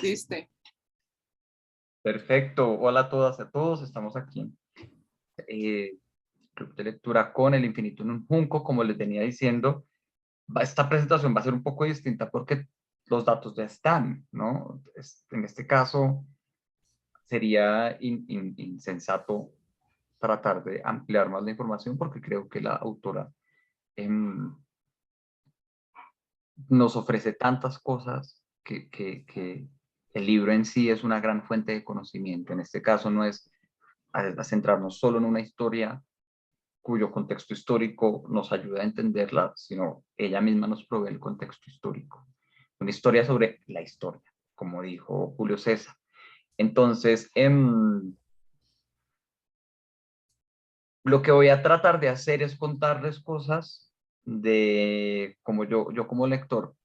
¿Viste? Perfecto. Hola a todas y a todos. Estamos aquí en Club de Lectura con El Infinito en un Junco. Como les venía diciendo, esta presentación va a ser un poco distinta porque los datos ya están, ¿no? En este caso, sería insensato tratar de ampliar más la información porque creo que la autora nos ofrece tantas cosas que el libro en sí es una gran fuente de conocimiento. En este caso no es a centrarnos solo en una historia cuyo contexto histórico nos ayuda a entenderla, sino ella misma nos provee el contexto histórico. Una historia sobre la historia, como dijo Julio César. Entonces, lo que voy a tratar de hacer es contarles cosas de como yo como lector,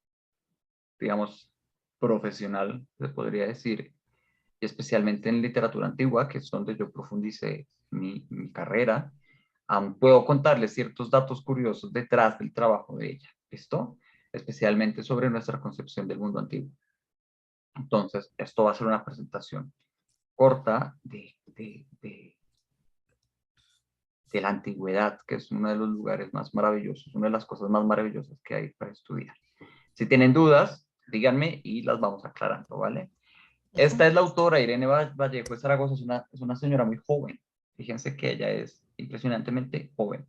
digamos, profesional, se podría decir, y especialmente en literatura antigua, que es donde yo profundicé mi carrera, puedo contarles ciertos datos curiosos detrás del trabajo de ella, ¿listo? Especialmente sobre nuestra concepción del mundo antiguo. Entonces, esto va a ser una presentación corta de la antigüedad, que es uno de los lugares más maravillosos, una de las cosas más maravillosas que hay para estudiar. Si tienen dudas, díganme y las vamos aclarando, ¿vale? Esta es la autora, Irene Vallejo de Zaragoza, es una señora muy joven. Fíjense que ella es impresionantemente joven.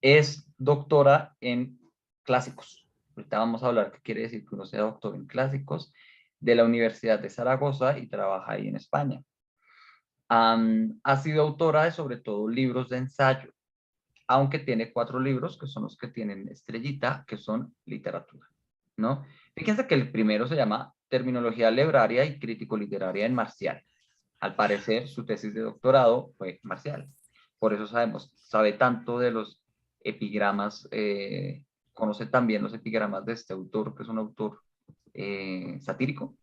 Es doctora en clásicos. Ahorita vamos a hablar qué quiere decir que uno sea doctor en clásicos de la Universidad de Zaragoza y trabaja ahí en España. Ha sido autora de sobre todo libros de ensayo, aunque tiene 4 libros que son los que tienen estrellita, que son literatura, ¿no? Fíjense que el primero se llama Terminología Libraria y Crítico Literaria en Marcial. Al parecer, su tesis de doctorado fue Marcial. Por eso sabe tanto de los epigramas, conoce también los epigramas de este autor, que es un autor satírico.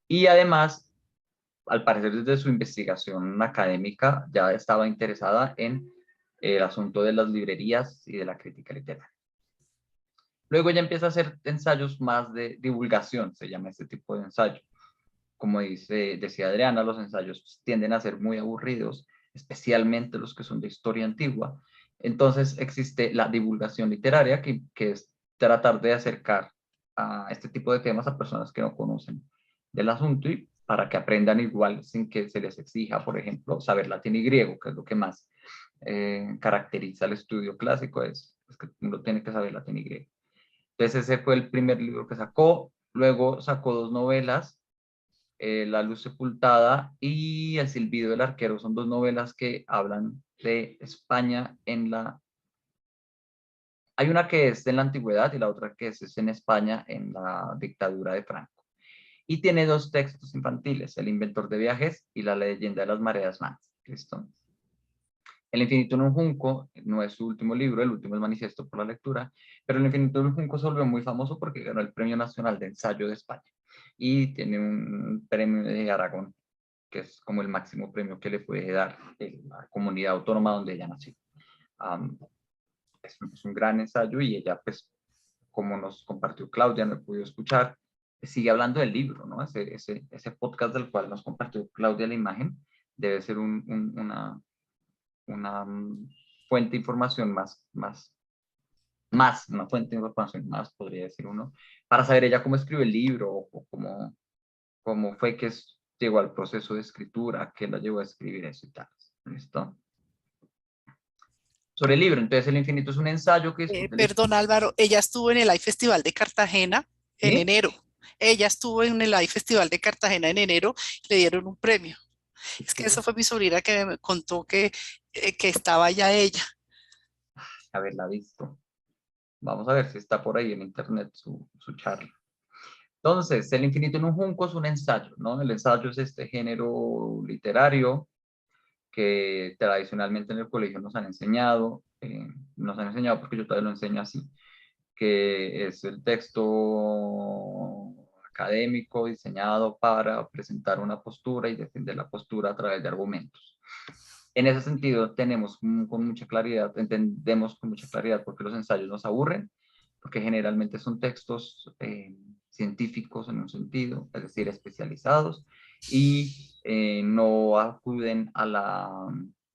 Y además, al parecer desde su investigación académica, ya estaba interesada en el asunto de las librerías y de la crítica literaria. Luego ella empieza a hacer ensayos más de divulgación, se llama este tipo de ensayo. Como decía Adriana, los ensayos tienden a ser muy aburridos, especialmente los que son de historia antigua. Entonces existe la divulgación literaria, que es tratar de acercar a este tipo de temas a personas que no conocen del asunto y para que aprendan igual sin que se les exija, por ejemplo, saber latín y griego, que es lo que más caracteriza el estudio clásico, es que uno tiene que saber latín y griego. Entonces ese fue el primer libro que sacó. Luego sacó 2 novelas, La luz sepultada y El silbido del arquero. Son 2 novelas que hablan de España en la... Hay una que es en la antigüedad y la otra que es en España en la dictadura de Franco. Y tiene 2 textos infantiles, El inventor de viajes y La leyenda de las mareas más. ¿Listo? El infinito en un junco no es su último libro, el último es Manifiesto por la lectura, pero El infinito en un junco se volvió muy famoso porque ganó el Premio Nacional de Ensayo de España y tiene un premio de Aragón, que es como el máximo premio que le puede dar la comunidad autónoma donde ella nació. Um, es un gran ensayo y ella, pues, como nos compartió Claudia, no he podido escuchar, sigue hablando del libro, ¿no? Ese podcast del cual nos compartió Claudia la imagen debe ser una fuente de información una fuente de información más, podría decir uno, para saber ella cómo escribe el libro o cómo fue que llegó al proceso de escritura, qué la llevó a escribir eso y tal. ¿Listo? Sobre el libro, entonces El infinito es un ensayo que discute la Perdón, Álvaro, ella estuvo en el AI Festival de Cartagena en historia. enero. Ella estuvo en el AI Festival de Cartagena en enero, le dieron un premio. Es que esa fue mi sobrina que me contó que estaba ya ella. Haberla visto. Vamos a ver si está por ahí en internet su charla. Entonces, El infinito en un junco es un ensayo, ¿no? El ensayo es este género literario que tradicionalmente en el colegio nos han enseñado porque yo todavía lo enseño así, que es el texto académico diseñado para presentar una postura y defender la postura a través de argumentos. En ese sentido, con mucha claridad, entendemos con mucha claridad por qué los ensayos nos aburren, porque generalmente son textos científicos en un sentido, es decir, especializados, y no acuden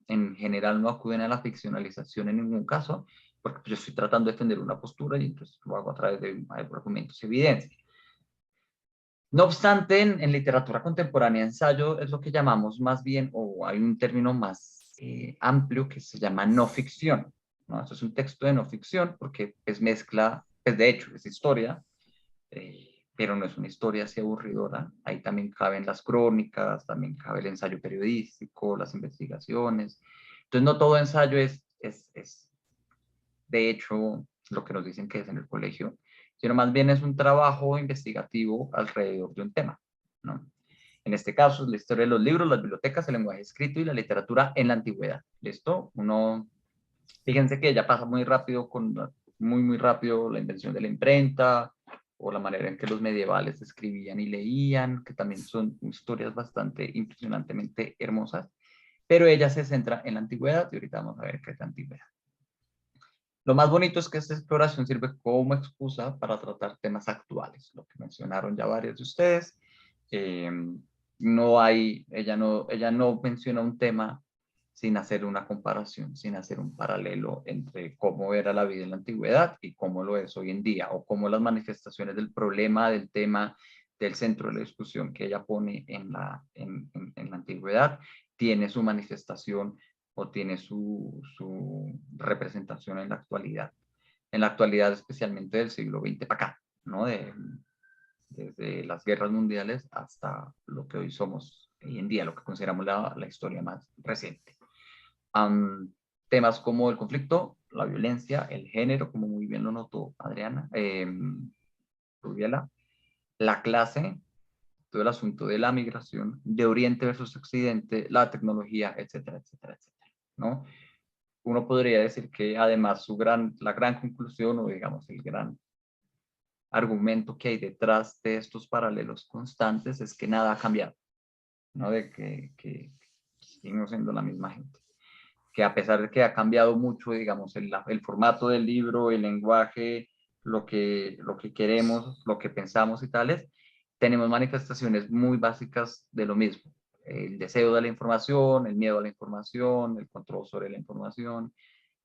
en general no acuden a la ficcionalización en ningún caso, porque pues, yo estoy tratando de defender una postura y entonces lo hago a través de argumentos y evidencia. No obstante, en literatura contemporánea, ensayo es lo que llamamos más bien, o hay un término más amplio que se llama no ficción, ¿no? Esto es un texto de no ficción porque es mezcla, pues de hecho es historia, pero no es una historia así aburridora. Ahí también caben las crónicas, también cabe el ensayo periodístico, las investigaciones. Entonces no todo ensayo es de hecho lo que nos dicen que es en el colegio, sino más bien es un trabajo investigativo alrededor de un tema, ¿no? En este caso, es la historia de los libros, las bibliotecas, el lenguaje escrito y la literatura en la antigüedad. ¿Listo? Fíjense que ya pasa muy rápido, muy rápido la invención de la imprenta, o la manera en que los medievales escribían y leían, que también son historias bastante impresionantemente hermosas, pero ella se centra en la antigüedad y ahorita vamos a ver qué es la antigüedad. Lo más bonito es que esta exploración sirve como excusa para tratar temas actuales, lo que mencionaron ya varios de ustedes. Eh, ella no menciona un tema sin hacer una comparación, sin hacer un paralelo entre cómo era la vida en la antigüedad y cómo lo es hoy en día, o cómo las manifestaciones del problema, del tema, del centro de la discusión que ella pone en la antigüedad, tiene su manifestación o tiene su representación en la actualidad. En la actualidad, especialmente del siglo XX para acá, ¿no? Desde las guerras mundiales hasta lo que hoy somos hoy en día, lo que consideramos la historia más reciente. Temas como el conflicto, la violencia, el género, como muy bien lo notó Adriana, Rubiela, la clase, todo el asunto de la migración, de Oriente versus Occidente, la tecnología, etcétera, etcétera, etcétera, ¿no? Uno podría decir que además la gran conclusión o digamos el gran argumento que hay detrás de estos paralelos constantes es que nada ha cambiado, ¿no? De que seguimos siendo la misma gente. Que a pesar de que ha cambiado mucho, digamos, el formato del libro, el lenguaje, lo que queremos, lo que pensamos y tales, tenemos manifestaciones muy básicas de lo mismo. El deseo de la información, el miedo a la información, el control sobre la información,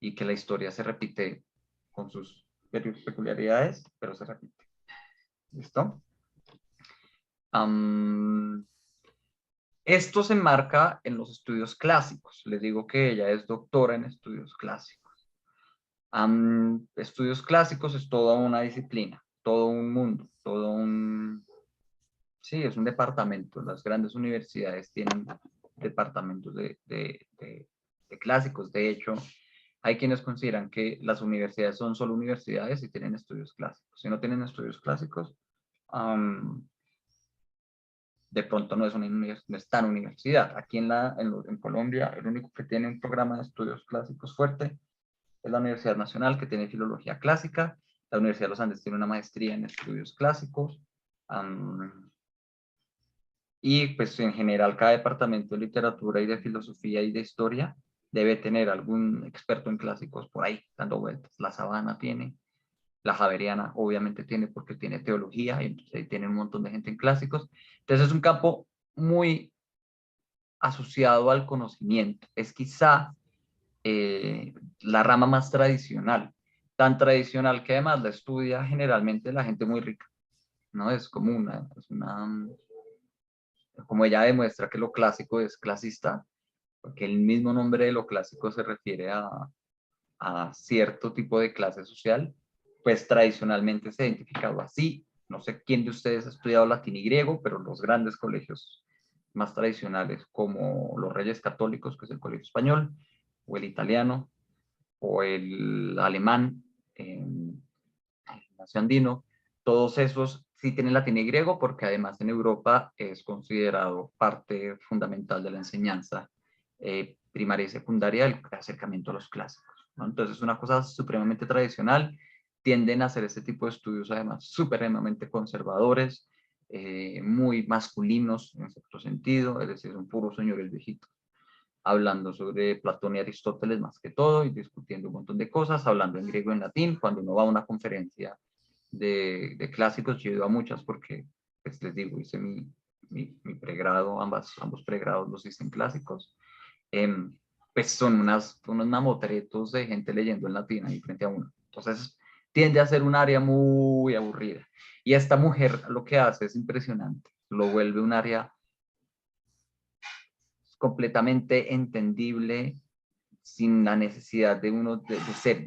y que la historia se repite con sus peculiaridades, pero se repite. ¿Listo? Esto se enmarca en los estudios clásicos. Les digo que ella es doctora en estudios clásicos. Estudios clásicos es toda una disciplina, todo un mundo, sí, es un departamento. Las grandes universidades tienen departamentos de clásicos. De hecho, hay quienes consideran que las universidades son solo universidades y tienen estudios clásicos. Si no tienen estudios clásicos, de pronto no es tan universidad. Aquí en Colombia, el único que tiene un programa de estudios clásicos fuerte es la Universidad Nacional, que tiene filología clásica. La Universidad de los Andes tiene una maestría en estudios clásicos. Y pues en general cada departamento de literatura y de filosofía y de historia debe tener algún experto en clásicos por ahí dando vueltas. La Sabana tiene, la Javeriana obviamente tiene porque tiene teología y entonces ahí tiene un montón de gente en clásicos. Entonces es un campo muy asociado al conocimiento. Es quizá la rama más tradicional, tan tradicional que además la estudia generalmente la gente muy rica, ¿no? Como ella demuestra que lo clásico es clasista, porque el mismo nombre de lo clásico se refiere a cierto tipo de clase social, pues tradicionalmente se ha identificado así. No sé quién de ustedes ha estudiado latín y griego, pero los grandes colegios más tradicionales, como los Reyes Católicos, que es el colegio español, o el italiano, o el alemán, el gimnasio andino, todos esos sí tienen latín y griego porque además en Europa es considerado parte fundamental de la enseñanza primaria y secundaria el acercamiento a los clásicos, ¿no? Entonces es una cosa supremamente tradicional, tienden a hacer este tipo de estudios además supremamente conservadores, muy masculinos en cierto sentido, es decir, son puros señores viejitos hablando sobre Platón y Aristóteles más que todo y discutiendo un montón de cosas, hablando en griego y en latín. Cuando uno va a una conferencia de clásicos. Yo he ido a muchas porque, pues les digo, hice mi pregrado, ambos pregrados los hice en clásicos. Em, pues son unos mamotretos de gente leyendo en latín ahí frente a uno. Entonces tiende a ser un área muy aburrida. Y esta mujer lo que hace es impresionante. Lo vuelve un área completamente entendible, sin la necesidad de uno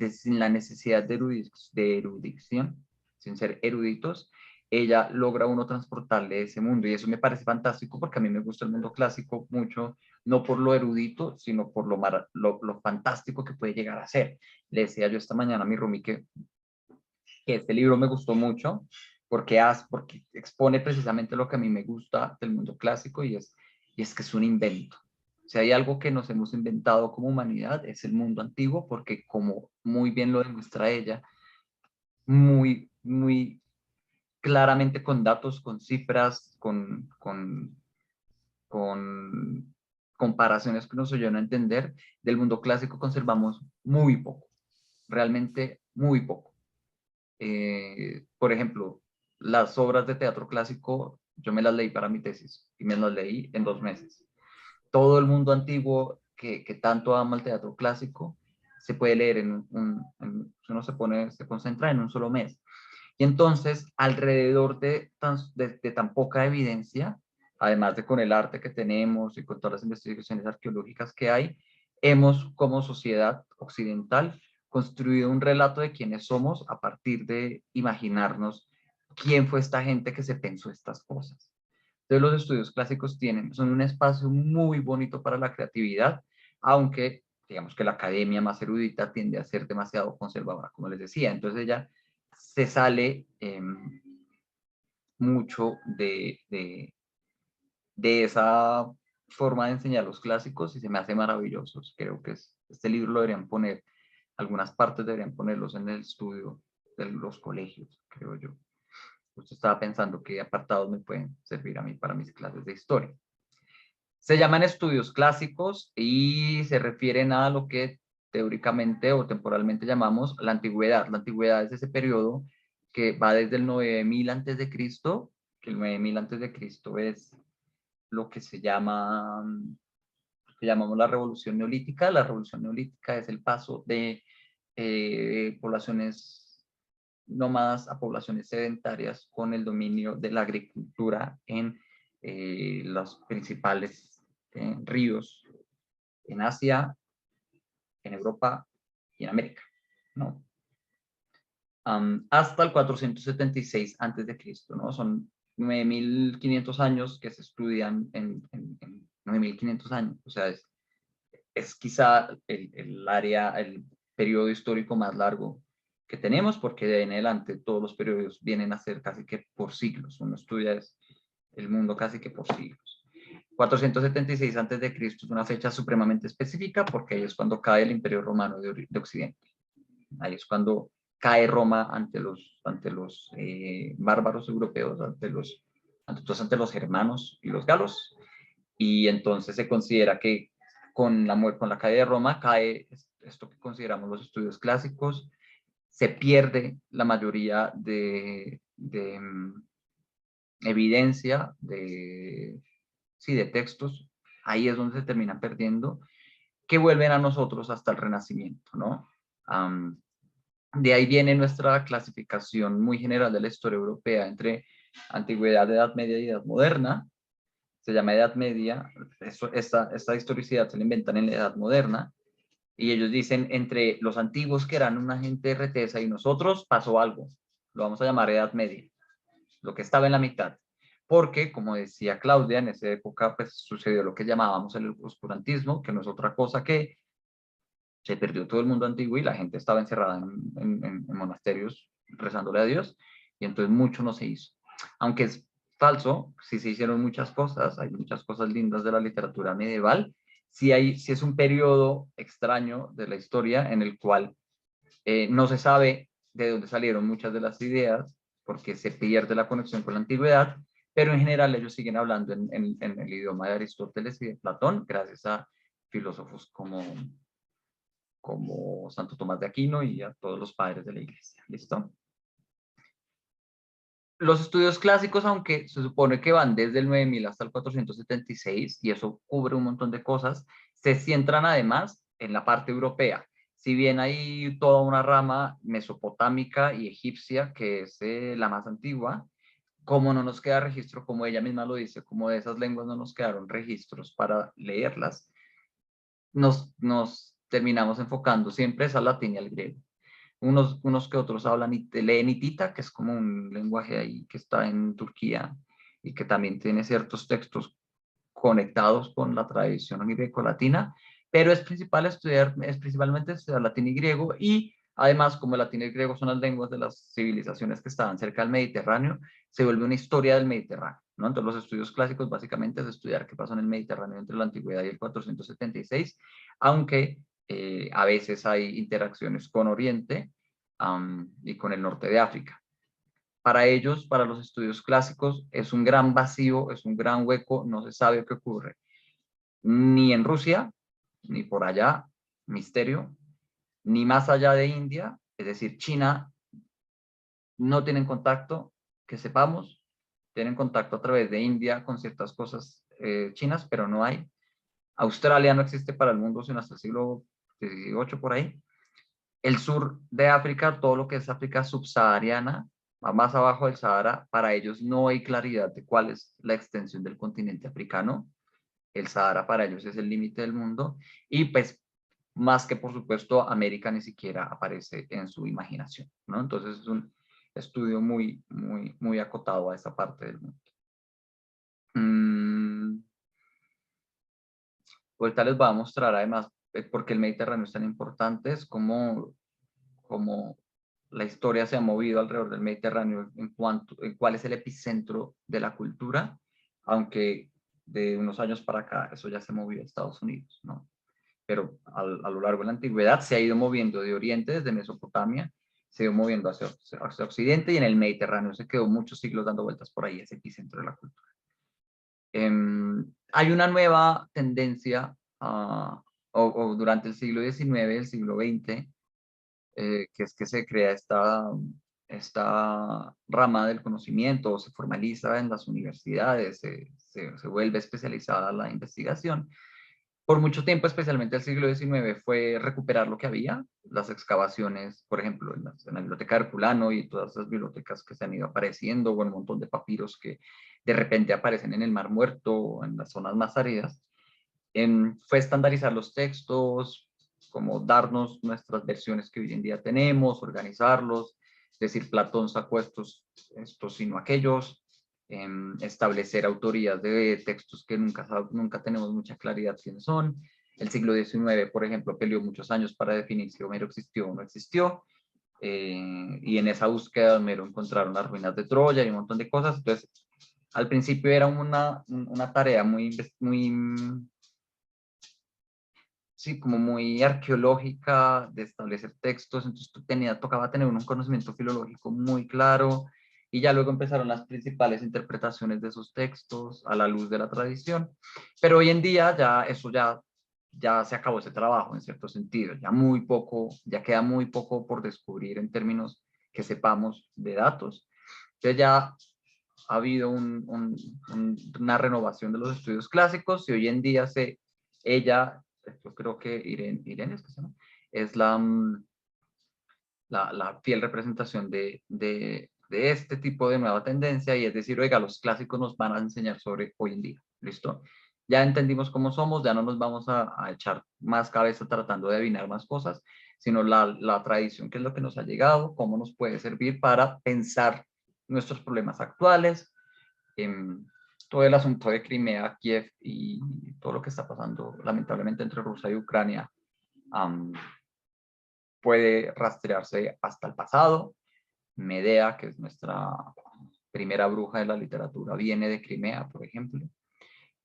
sin la necesidad de erudición, sin ser eruditos. Ella logra uno transportarle ese mundo y eso me parece fantástico porque a mí me gusta el mundo clásico mucho, no por lo erudito, sino por lo fantástico que puede llegar a ser. Le decía yo esta mañana a mi roomie que este libro me gustó mucho porque expone precisamente lo que a mí me gusta del mundo clásico y es que es un invento. Si hay algo que nos hemos inventado como humanidad es el mundo antiguo, porque como muy bien lo demuestra ella, muy claramente con datos, con cifras, con comparaciones que nos ayudan a entender, del mundo clásico conservamos muy poco, realmente muy poco. Por ejemplo, las obras de teatro clásico, yo me las leí para mi tesis y me las leí en 2 meses. Todo el mundo antiguo que tanto ama el teatro clásico se puede leer uno se concentra en un solo mes. Y entonces, alrededor de tan poca evidencia, además de con el arte que tenemos y con todas las investigaciones arqueológicas que hay, hemos como sociedad occidental construido un relato de quiénes somos a partir de imaginarnos quién fue esta gente que se pensó estas cosas. Entonces los estudios clásicos son un espacio muy bonito para la creatividad, aunque digamos que la academia más erudita tiende a ser demasiado conservadora, como les decía. Entonces ella se sale mucho de esa forma de enseñar los clásicos y se me hace maravilloso. Creo que este libro lo deberían poner, algunas partes deberían ponerlos en el estudio de los colegios, creo yo. Justo estaba pensando qué apartados me pueden servir a mí para mis clases de historia. Se llaman estudios clásicos y se refieren a lo que teóricamente o temporalmente llamamos la antigüedad. La antigüedad es ese periodo que va desde el 9000 antes de Cristo, que el 9000 antes de Cristo es lo que que llamamos la revolución neolítica. La revolución neolítica es el paso de poblaciones nómadas a poblaciones sedentarias con el dominio de la agricultura en los principales ríos en Asia, en Europa y en América, ¿no? Hasta el 476 antes de Cristo, ¿no? Son 9500 años que se estudian en 9500 años, o sea, es quizá el periodo histórico más largo que tenemos, porque de ahí en adelante todos los periodos vienen a ser casi que por siglos. Uno estudia el mundo casi que por siglos. 476 antes de Cristo es una fecha supremamente específica porque ahí es cuando cae el Imperio Romano de Occidente. Ahí es cuando cae Roma ante los bárbaros europeos, ante los germanos y los galos. Y entonces se considera que con la caída de Roma cae esto que consideramos los estudios clásicos, se pierde la mayoría de evidencia, sí, de textos, ahí es donde se terminan perdiendo, que vuelven a nosotros hasta el Renacimiento, ¿no? De ahí viene nuestra clasificación muy general de la historia europea entre antigüedad, edad media y edad moderna. Se llama Edad Media. Esta historicidad se la inventan en la Edad Moderna. Y ellos dicen, entre los antiguos que eran una gente retesa y nosotros pasó algo. Lo vamos a llamar Edad Media, lo que estaba en la mitad. Porque, como decía Claudia, en esa época pues, sucedió lo que llamábamos el oscurantismo, que no es otra cosa que se perdió todo el mundo antiguo y la gente estaba encerrada en monasterios rezándole a Dios, y entonces mucho no se hizo. Aunque es falso, sí se hicieron muchas cosas, hay muchas cosas lindas de la literatura medieval, sí es un periodo extraño de la historia en el cual no se sabe de dónde salieron muchas de las ideas, porque se pierde la conexión con la antigüedad, pero en general ellos siguen hablando en el idioma de Aristóteles y de Platón, gracias a filósofos como Santo Tomás de Aquino y a todos los padres de la iglesia. ¿Listo? Los estudios clásicos, aunque se supone que van desde el 9000 hasta el 476, y eso cubre un montón de cosas, se centran además en la parte europea. Si bien hay toda una rama mesopotámica y egipcia, que es la más antigua, como no nos queda registro, como ella misma lo dice, como de esas lenguas no nos quedaron registros para leerlas, nos terminamos enfocando siempre es al latín y al griego. Unos que otros hablan y leen hitita, que es como un lenguaje ahí que está en Turquía y que también tiene ciertos textos conectados con la tradición greco-latina, pero es principalmente estudiar latín y griego, y además, como el latín y el griego son las lenguas de las civilizaciones que estaban cerca del Mediterráneo, se vuelve una historia del Mediterráneo, ¿no? Entonces los estudios clásicos básicamente es estudiar qué pasó en el Mediterráneo entre la antigüedad y el 476, aunque a veces hay interacciones con Oriente y con el norte de África. Para ellos, para los estudios clásicos, es un gran vacío, es un gran hueco, no se sabe qué ocurre. Ni en Rusia, ni por allá, misterio, ni más allá de India, es decir, China, no tienen contacto, que sepamos, tienen contacto a través de India con ciertas cosas chinas, pero no hay. Australia no existe para el mundo sino hasta el siglo XVIII por ahí. El sur de África, todo lo que es África subsahariana, más abajo del Sahara, para ellos no hay claridad de cuál es la extensión del continente africano. El Sahara para ellos es el límite del mundo, y pues más que por supuesto América ni siquiera aparece en su imaginación, ¿no? Entonces es un estudio muy acotado a esa parte del mundo. Ahorita les voy a mostrar además por qué el Mediterráneo es tan importante, es como la historia se ha movido alrededor del Mediterráneo en cuál es el epicentro de la cultura, aunque de unos años para acá eso ya se movió a Estados Unidos, ¿no? Pero a lo largo de la antigüedad se ha ido moviendo de Oriente, desde Mesopotamia, se ha ido moviendo hacia Occidente, y en el Mediterráneo se quedó muchos siglos dando vueltas por ahí, ese epicentro de la cultura. Hay una nueva tendencia, o durante el siglo XIX, el siglo XX, que es que se crea esta rama del conocimiento, se formaliza en las universidades, se vuelve especializada la investigación. Por mucho tiempo, especialmente el siglo XIX, fue recuperar lo que había, las excavaciones, por ejemplo, en la biblioteca de Herculano y todas esas bibliotecas que se han ido apareciendo, o un montón de papiros que de repente aparecen en el Mar Muerto o en las zonas más áridas. Fue estandarizar los textos, como darnos nuestras versiones que hoy en día tenemos, organizarlos, es decir, Platón sacó estos sino aquellos, establecer autorías de textos que nunca tenemos mucha claridad quiénes son. El siglo XIX, por ejemplo, peleó muchos años para definir si Homero existió o no existió, y en esa búsqueda de Homero encontraron las ruinas de Troya y un montón de cosas. Entonces, al principio era una tarea sí, como muy arqueológica, de establecer textos, entonces tocaba tener un conocimiento filológico muy claro, y ya luego empezaron las principales interpretaciones de esos textos a la luz de la tradición. Pero hoy en día ya se acabó ese trabajo en cierto sentido, ya queda muy poco por descubrir en términos que sepamos de datos. Entonces ya ha habido una renovación de los estudios clásicos, y hoy en día yo creo que Irene es, que se llama, es la fiel representación de este tipo de nueva tendencia, y es decir, oiga, los clásicos nos van a enseñar sobre hoy en día, ¿listo? Ya entendimos cómo somos, ya no nos vamos a echar más cabeza tratando de adivinar más cosas, sino la tradición, que es lo que nos ha llegado, cómo nos puede servir para pensar nuestros problemas actuales, todo el asunto de Crimea, Kiev y todo lo que está pasando lamentablemente entre Rusia y Ucrania, puede rastrearse hasta el pasado. Medea, que es nuestra primera bruja de la literatura, viene de Crimea, por ejemplo.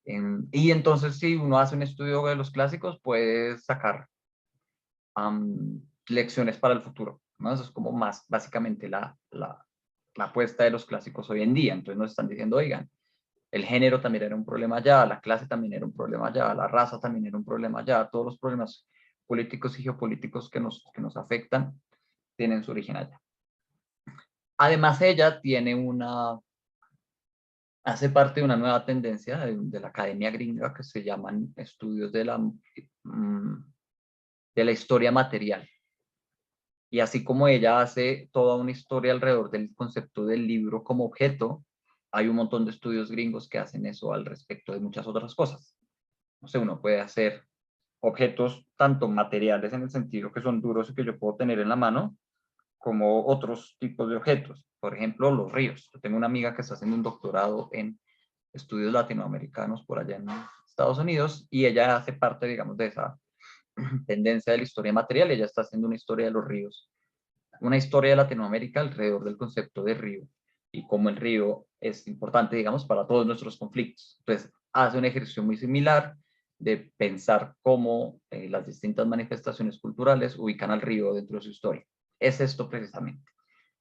Y entonces, si uno hace un estudio de los clásicos, puede sacar lecciones para el futuro, ¿no? Eso es como más básicamente la apuesta de los clásicos hoy en día. Entonces nos están diciendo, oigan, el género también era un problema ya, la clase también era un problema ya, la raza también era un problema ya, todos los problemas políticos y geopolíticos que nos afectan tienen su origen allá. Además, ella tiene hace parte de una nueva tendencia de la academia gringa que se llaman estudios de la historia material. Y así como ella hace toda una historia alrededor del concepto del libro como objeto, hay un montón de estudios gringos que hacen eso al respecto de muchas otras cosas. No sé, uno puede hacer objetos tanto materiales en el sentido que son duros y que yo puedo tener en la mano, como otros tipos de objetos. Por ejemplo, los ríos. Yo tengo una amiga que está haciendo un doctorado en estudios latinoamericanos por allá en Estados Unidos y ella hace parte, digamos, de esa tendencia de la historia material. Ella está haciendo una historia de los ríos, una historia de Latinoamérica alrededor del concepto de río y cómo el río es importante, digamos, para todos nuestros conflictos. Entonces, hace un ejercicio muy similar de pensar cómo las distintas manifestaciones culturales ubican al río dentro de su historia. Es esto precisamente,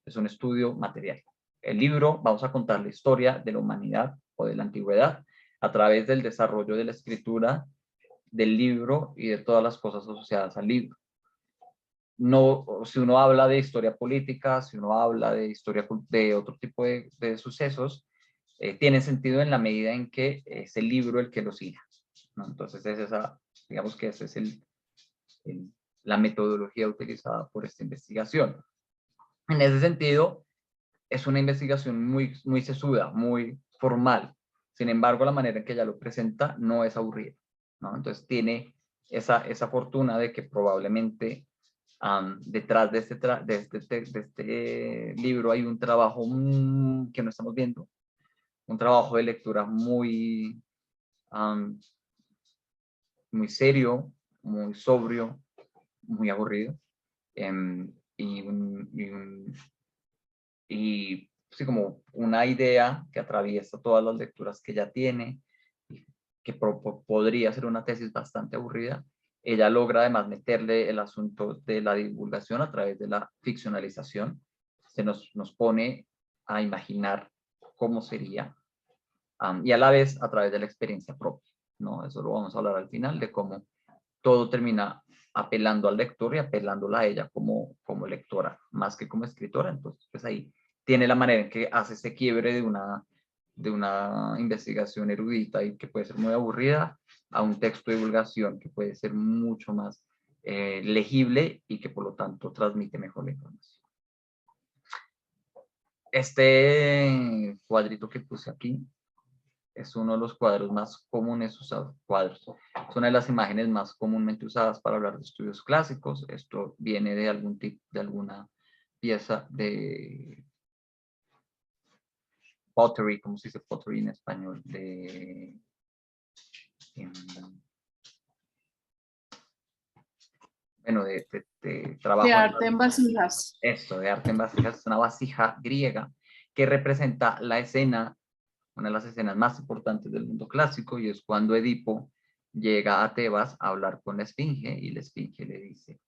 es un estudio material. El libro, vamos a contar la historia de la humanidad o de la antigüedad a través del desarrollo de la escritura del libro y de todas las cosas asociadas al libro. No, si uno habla de historia política, si uno habla de historia de otro tipo de sucesos, tiene sentido en la medida en que es el libro el que los hila, ¿no? Entonces es esa, digamos que esa es la metodología utilizada por esta investigación. En ese sentido, es una investigación muy, muy sesuda, muy formal. Sin embargo, la manera en que ella lo presenta no es aburrida, ¿no? Entonces tiene esa fortuna de que probablemente detrás de este libro hay un trabajo que no estamos viendo, un trabajo de lectura muy serio, muy sobrio, muy aburrido, y sí, como una idea que atraviesa todas las lecturas que ella tiene, que podría ser una tesis bastante aburrida. Ella logra además meterle el asunto de la divulgación a través de la ficcionalización. Se nos pone a imaginar cómo sería, y a la vez a través de la experiencia propia, ¿no? Eso lo vamos a hablar al final, de cómo todo termina apelando al lector y apelándola a ella como lectora, más que como escritora. Entonces, pues ahí tiene la manera en que hace ese quiebre de una investigación erudita y que puede ser muy aburrida a un texto de divulgación que puede ser mucho más legible y que por lo tanto transmite mejor la información. Este cuadrito que puse aquí es uno de los cuadros más comunes usados. Es una de las imágenes más comúnmente usadas para hablar de estudios clásicos. Esto viene de alguna pieza de pottery, ¿cómo se dice pottery en español? Bueno, de trabajo. De arte en vasijas. Esto, de arte en vasijas, es una vasija griega que representa la escena, una de las escenas más importantes del mundo clásico, y es cuando Edipo llega a Tebas a hablar con la Esfinge, y la Esfinge le dice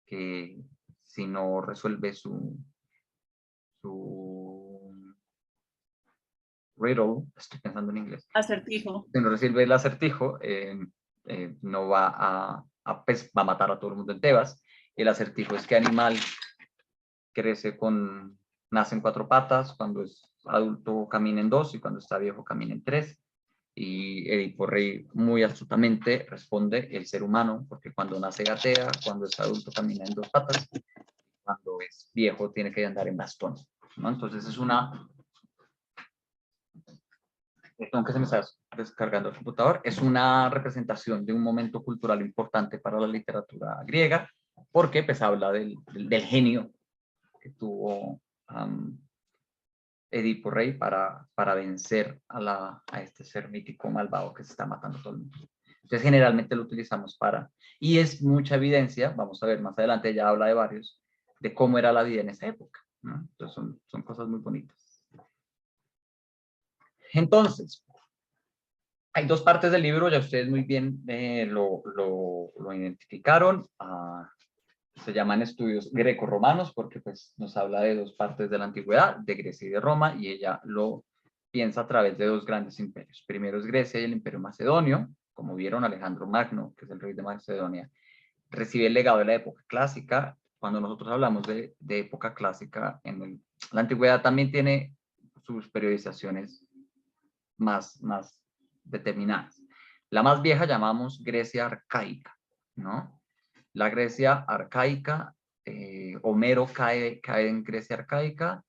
que si no resuelve su riddle, estoy pensando en inglés, Acertijo. si no resuelve el acertijo, no pues, va a matar a todo el mundo en Tebas. El acertijo es que animal nace en 4 patas, cuando es adulto camina en 2 y cuando está viejo camina en 3. Y Edipo Rey muy astutamente responde: el ser humano, porque cuando nace gatea, cuando es adulto camina en 2 patas, cuando es viejo tiene que andar en bastón, ¿no? Entonces aunque se me está descargando el computador, es una representación de un momento cultural importante para la literatura griega, porque pues habla del genio que tuvo Edipo Rey para vencer a este ser mítico malvado que se está matando a todo el mundo. Entonces generalmente lo utilizamos y es mucha evidencia, vamos a ver más adelante, ya habla de varios, de cómo era la vida en esa época, ¿no? Entonces son cosas muy bonitas. Entonces, hay 2 partes del libro, ya ustedes muy bien lo identificaron. Se llaman estudios greco-romanos porque pues, nos habla de 2 partes de la antigüedad, de Grecia y de Roma, y ella lo piensa a través de 2 grandes imperios. Primero es Grecia y el Imperio Macedonio. Como vieron, Alejandro Magno, que es el rey de Macedonia, recibe el legado de la época clásica. Cuando nosotros hablamos de época clásica en La antigüedad también tiene sus periodizaciones más determinadas. La más vieja llamamos Grecia arcaica, ¿no? La Grecia arcaica, Homero cae en Grecia arcaica,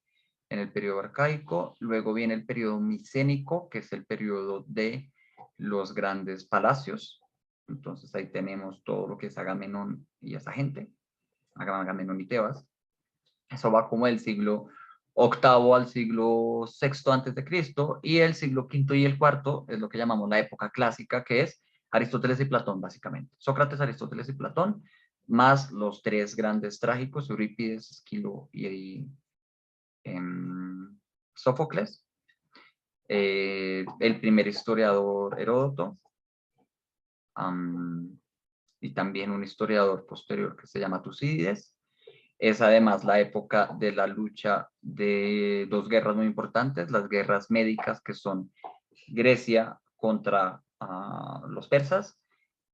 en el periodo arcaico. Luego viene el periodo micénico, que es el periodo de los grandes palacios. Entonces ahí tenemos todo lo que es Agamenón y esa gente, Agamenón y Tebas. Eso va como del siglo octavo al siglo sexto antes de Cristo, y el siglo quinto y el cuarto es lo que llamamos la época clásica, que es Aristóteles y Platón, básicamente. Sócrates, Aristóteles y Platón, más los tres grandes trágicos, Eurípides, Esquilo y Sófocles, el primer historiador Heródoto, y también un historiador posterior que se llama Tucídides. Es además la época de la lucha de dos guerras muy importantes, las guerras médicas, que son Grecia contra los persas,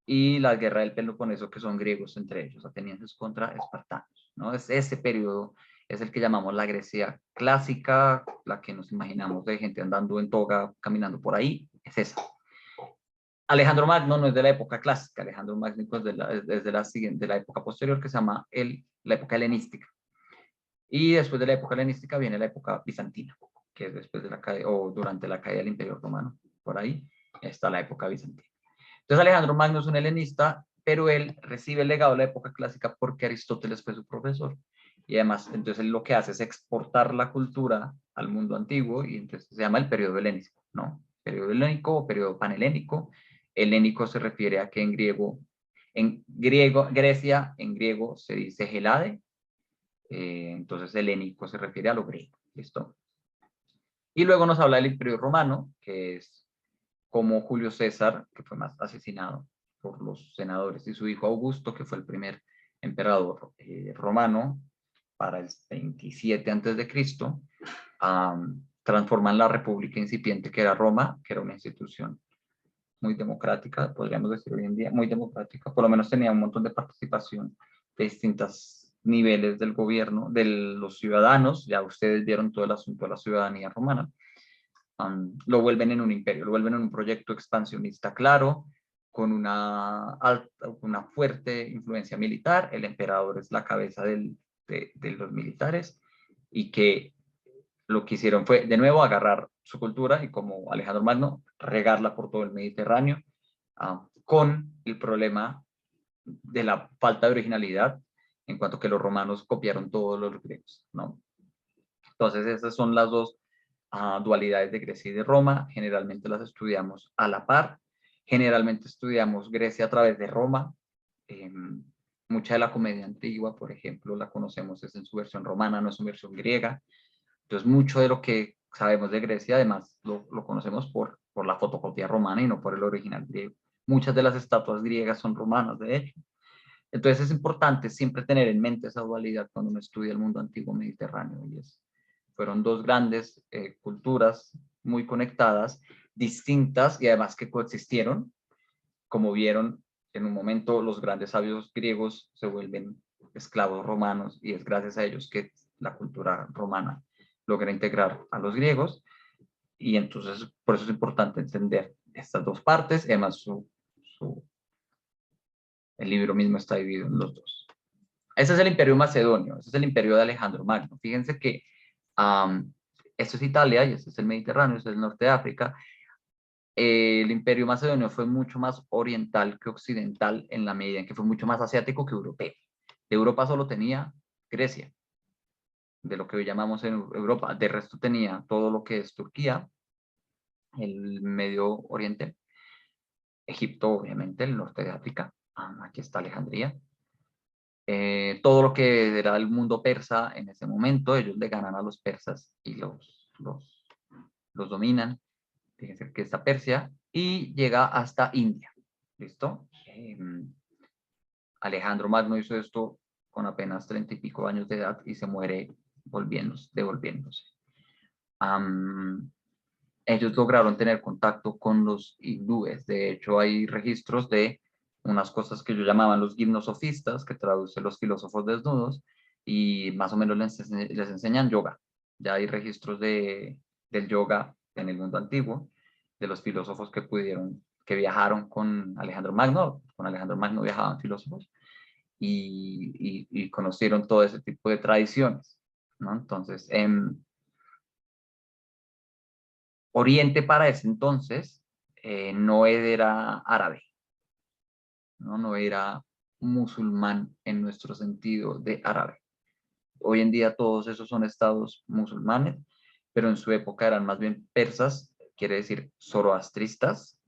y la guerra del Peloponeso, que son griegos entre ellos, atenienses contra espartanos, ¿no? Ese periodo es el que llamamos la Grecia clásica, la que nos imaginamos de gente andando en toga, caminando por ahí, es esa. Alejandro Magno no es de la época clásica, Alejandro Magno es de la época posterior, que se llama la época helenística. Y después de la época helenística viene la época bizantina, que es después de la caída, o durante la caída del Imperio Romano, por ahí está la época bizantina. Entonces Alejandro Magno es un helenista, pero él recibe el legado de la época clásica porque Aristóteles fue su profesor. Y además, entonces él lo que hace es exportar la cultura al mundo antiguo, y entonces se llama el periodo helénico, ¿no? Periodo helénico o periodo panhelénico. Helénico se refiere a que en griego, Grecia, en griego se dice Helade, entonces helénico se refiere a lo griego, ¿listo? Y luego nos habla del Imperio Romano, que es como Julio César, que fue más asesinado por los senadores, y su hijo Augusto, que fue el primer emperador romano para el 27 antes de Cristo, transforman la república incipiente que era Roma, que era una institución muy democrática, podríamos decir hoy en día, muy democrática, por lo menos tenía un montón de participación de distintos niveles del gobierno, de los ciudadanos. Ya ustedes vieron todo el asunto de la ciudadanía romana. Lo vuelven en un imperio, lo vuelven en un proyecto expansionista claro, con una fuerte influencia militar. El emperador es la cabeza de los militares, y que lo que hicieron fue, de nuevo, agarrar su cultura y, como Alejandro Magno, regarla por todo el Mediterráneo, con el problema de la falta de originalidad, en cuanto que los romanos copiaron todos los griegos, ¿no? Entonces, esas son las dos dualidades de Grecia y de Roma. Generalmente las estudiamos a la par. Generalmente estudiamos Grecia a través de Roma. Mucha de la comedia antigua, por ejemplo, la conocemos es en su versión romana, no es su versión griega. Entonces, mucho de lo que sabemos de Grecia, además, lo conocemos por la fotocopia romana y no por el original griego. Muchas de las estatuas griegas son romanas, de hecho. Entonces, es importante siempre tener en mente esa dualidad cuando uno estudia el mundo antiguo mediterráneo. Fueron dos grandes culturas muy conectadas, distintas, y además que coexistieron. Como vieron, en un momento los grandes sabios griegos se vuelven esclavos romanos, y es gracias a ellos que la cultura romana logra integrar a los griegos. Y entonces por eso es importante entender estas dos partes. Además, el libro mismo está dividido en los dos. Ese es el Imperio Macedonio, ese es el Imperio de Alejandro Magno. Fíjense que esto es Italia y este es el Mediterráneo, este es el norte de África. El Imperio Macedonio fue mucho más oriental que occidental, en la medida en que fue mucho más asiático que europeo. De Europa solo tenía Grecia, de lo que hoy llamamos en Europa. De resto tenía todo lo que es Turquía, el Medio Oriente, Egipto, obviamente, el norte de África. Aquí está Alejandría. Todo lo que era el mundo persa en ese momento, ellos le ganan a los persas y los dominan. Fíjense que está Persia y llega hasta India. ¿Listo? Alejandro Magno hizo esto con apenas 30 y pico años de edad y se muere devolviéndose. Ellos lograron tener contacto con los hindúes. De hecho, hay registros de unas cosas que ellos llamaban los gimnosofistas, que traduce los filósofos desnudos, y más o menos les enseñan yoga. Ya hay registros del yoga en el mundo antiguo, de los filósofos que viajaron con Alejandro Magno. Con Alejandro Magno viajaban filósofos y conocieron todo ese tipo de tradiciones, ¿no? Entonces, Oriente para ese entonces no era árabe, ¿no? No era musulmán en nuestro sentido de árabe. Hoy en día todos esos son estados musulmanes, pero en su época eran más bien persas, quiere decir zoroastristas,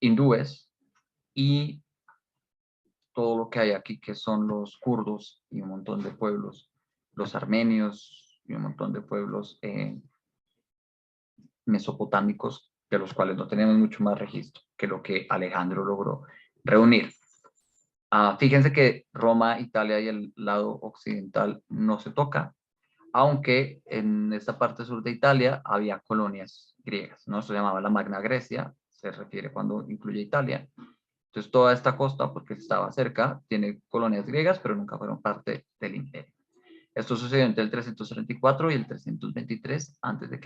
hindúes y todo lo que hay aquí, que son los kurdos y un montón de pueblos, los armenios y un montón de pueblos mesopotámicos, de los cuales no tenemos mucho más registro que lo que Alejandro logró reunir. Fíjense que Roma, Italia y el lado occidental no se toca, aunque en esta parte sur de Italia había colonias griegas, ¿no? Esto se llamaba la Magna Grecia, se refiere cuando incluye Italia. Entonces toda esta costa, porque estaba cerca, tiene colonias griegas, pero nunca fueron parte del imperio. Esto sucedió entre el 334 y el 323 a.C.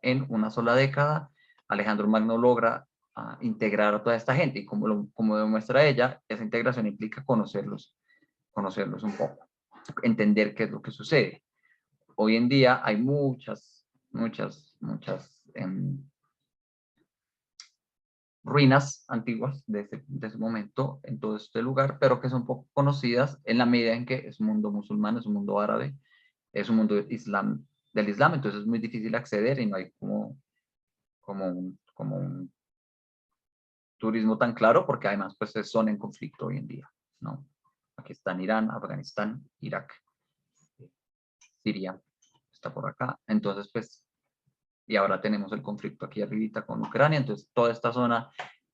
En una sola década, Alejandro Magno logra integrar a toda esta gente, y como demuestra ella, esa integración implica conocerlos un poco, entender qué es lo que sucede. Hoy en día hay muchas ruinas antiguas de ese momento en todo este lugar, pero que son poco conocidas en la medida en que es un mundo musulmán, es un mundo árabe, es un mundo del Islam, entonces es muy difícil acceder y no hay como un turismo tan claro, porque además pues son en conflicto hoy en día, ¿no? Pakistán, Irán, Afganistán, Irak, Siria, está por acá. Entonces pues, y ahora tenemos el conflicto aquí arribita con Ucrania, entonces toda esta zona,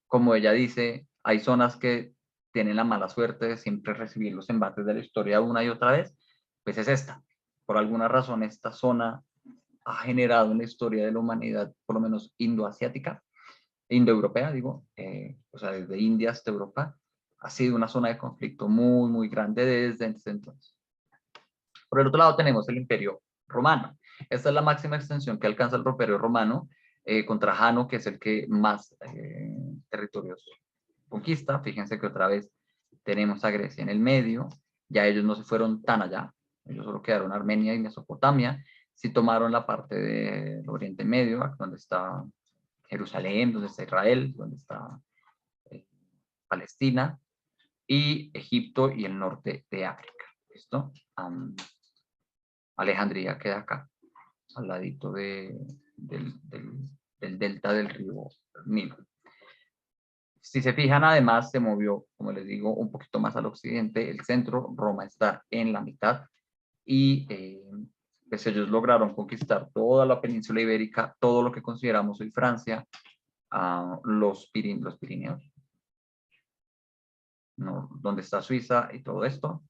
como ella dice, hay zonas que tienen la mala suerte de siempre recibir los embates de la historia una y otra vez, pues es esta. Por alguna razón esta zona ha generado en la historia de la humanidad, por lo menos indoasiática, indoeuropea, digo, o sea, desde India hasta Europa, ha sido una zona de conflicto muy, muy grande desde entonces. Por el otro lado tenemos el Imperio Romano. Esta es la máxima extensión que alcanza el Imperio Romano, con Trajano, que es el que más territorios conquista. Fíjense que otra vez tenemos a Grecia en el medio, ya ellos no se fueron tan allá, ellos solo quedaron Armenia y Mesopotamia, sí tomaron la parte del Oriente Medio, donde está Jerusalén, donde está Israel, donde está Palestina, y Egipto y el norte de África. ¿Listo? Alejandría queda acá, al ladito del delta del río Nilo. Si se fijan, además se movió, como les digo, un poquito más al occidente, el centro, Roma está en la mitad, y pues ellos lograron conquistar toda la península ibérica, todo lo que consideramos hoy Francia, los Pirineos, ¿no? Donde está Suiza y todo esto,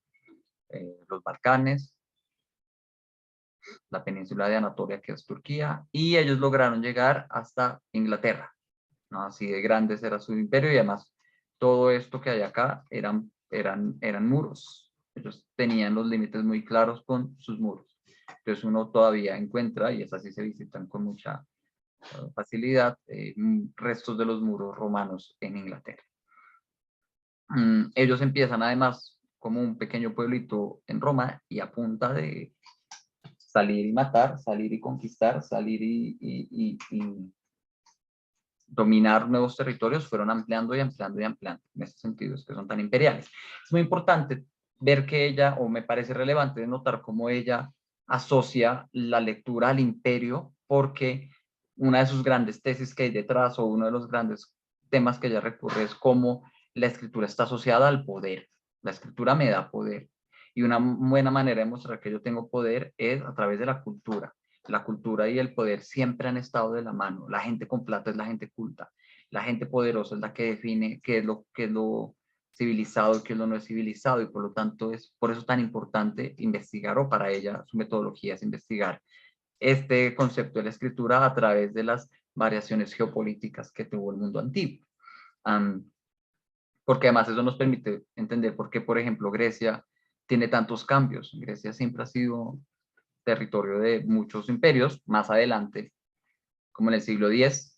los Balcanes, la península de Anatolia, que es Turquía, y ellos lograron llegar hasta Inglaterra, ¿no? Así de grandes era su imperio, y además todo esto que hay acá eran muros. Ellos tenían los límites muy claros con sus muros. Entonces uno todavía encuentra, y es así se visitan con mucha facilidad, restos de los muros romanos en Inglaterra. Ellos empiezan además como un pequeño pueblito en Roma, y a punta de salir y matar, salir y conquistar, salir y dominar nuevos territorios, fueron ampliando y ampliando y ampliando. En ese sentido es que son tan imperiales. Es muy importante ver que ella, o me parece relevante notar cómo ella asocia la lectura al imperio, porque una de sus grandes tesis que hay detrás, o uno de los grandes temas que ella recurre, es cómo la escritura está asociada al poder. La escritura me da poder. Y una buena manera de mostrar que yo tengo poder es a través de la cultura. La cultura y el poder siempre han estado de la mano. La gente con plata es la gente culta. La gente poderosa es la que define qué es lo civilizado y qué es lo no es civilizado, y por lo tanto es por eso tan importante investigar, o para ella su metodología es investigar este concepto de la escritura a través de las variaciones geopolíticas que tuvo el mundo antiguo. Porque además eso nos permite entender por qué, por ejemplo, Grecia tiene tantos cambios. Grecia siempre ha sido territorio de muchos imperios. Más adelante, como en el siglo X,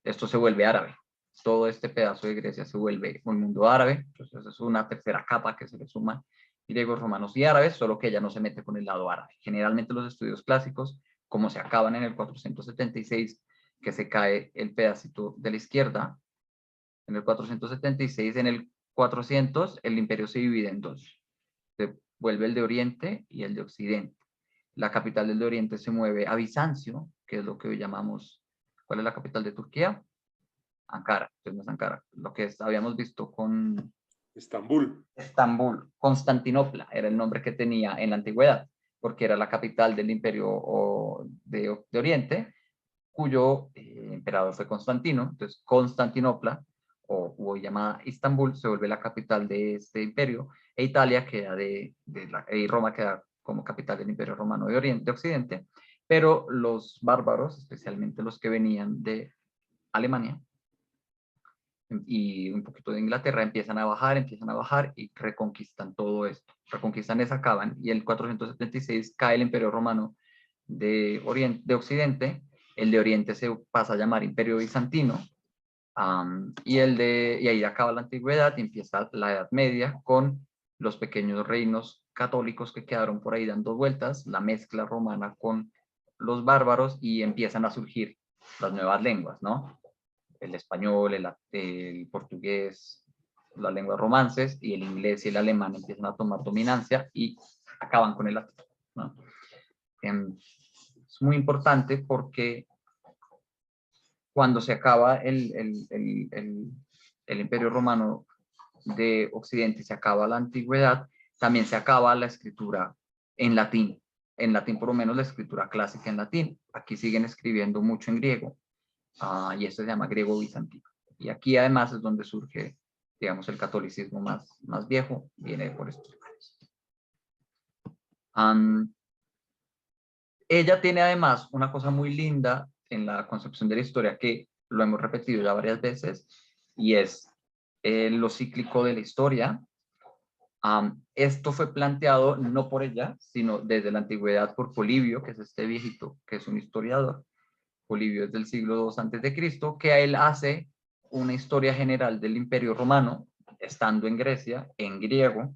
esto se vuelve árabe. Todo este pedazo de Grecia se vuelve un mundo árabe. Entonces es una tercera capa que se le suma griegos, romanos y árabes, solo que ella no se mete con el lado árabe. Generalmente los estudios clásicos, como se acaban en el 476, que se cae el pedacito de la izquierda, en el 476, en el 400 el imperio se divide en dos. Se vuelve el de Oriente y el de Occidente. La capital del de Oriente se mueve a Bizancio, que es lo que hoy llamamos, ¿cuál es la capital de Turquía? Ankara, entonces no es Ankara, lo que habíamos visto con Estambul, Constantinopla era el nombre que tenía en la antigüedad, porque era la capital del imperio de Oriente, cuyo emperador fue Constantino. Entonces Constantinopla, o hoy llamada Istambul, se vuelve la capital de este imperio, e Italia queda y Roma queda como capital del imperio romano de Occidente, pero los bárbaros, especialmente los que venían de Alemania y un poquito de Inglaterra, empiezan a bajar y reconquistan todo esto. Reconquistan, desacaban, y en el 476 cae el imperio romano de Occidente. El de Oriente se pasa a llamar Imperio Bizantino, y ahí acaba la antigüedad y empieza la Edad Media con los pequeños reinos católicos que quedaron por ahí dando vueltas, la mezcla romana con los bárbaros, y empiezan a surgir las nuevas lenguas, ¿no? El español, el portugués, las lenguas romances, y el inglés y el alemán empiezan a tomar dominancia y acaban con el latín, ¿no? Es muy importante porque cuando se acaba el Imperio Romano de Occidente y se acaba la antigüedad, también se acaba la escritura en latín por lo menos la escritura clásica en latín. Aquí siguen escribiendo mucho en griego, y esto se llama griego bizantino. Y aquí además es donde surge, digamos, el catolicismo más viejo, viene por estos lugares. Ella tiene además una cosa muy linda en la concepción de la historia, que lo hemos repetido ya varias veces, y es lo cíclico de la historia. Esto fue planteado no por ella, sino desde la antigüedad por Polibio, que es este viejito, que es un historiador. Polibio es del siglo II antes de Cristo, que a él hace una historia general del Imperio Romano, estando en Grecia, en griego,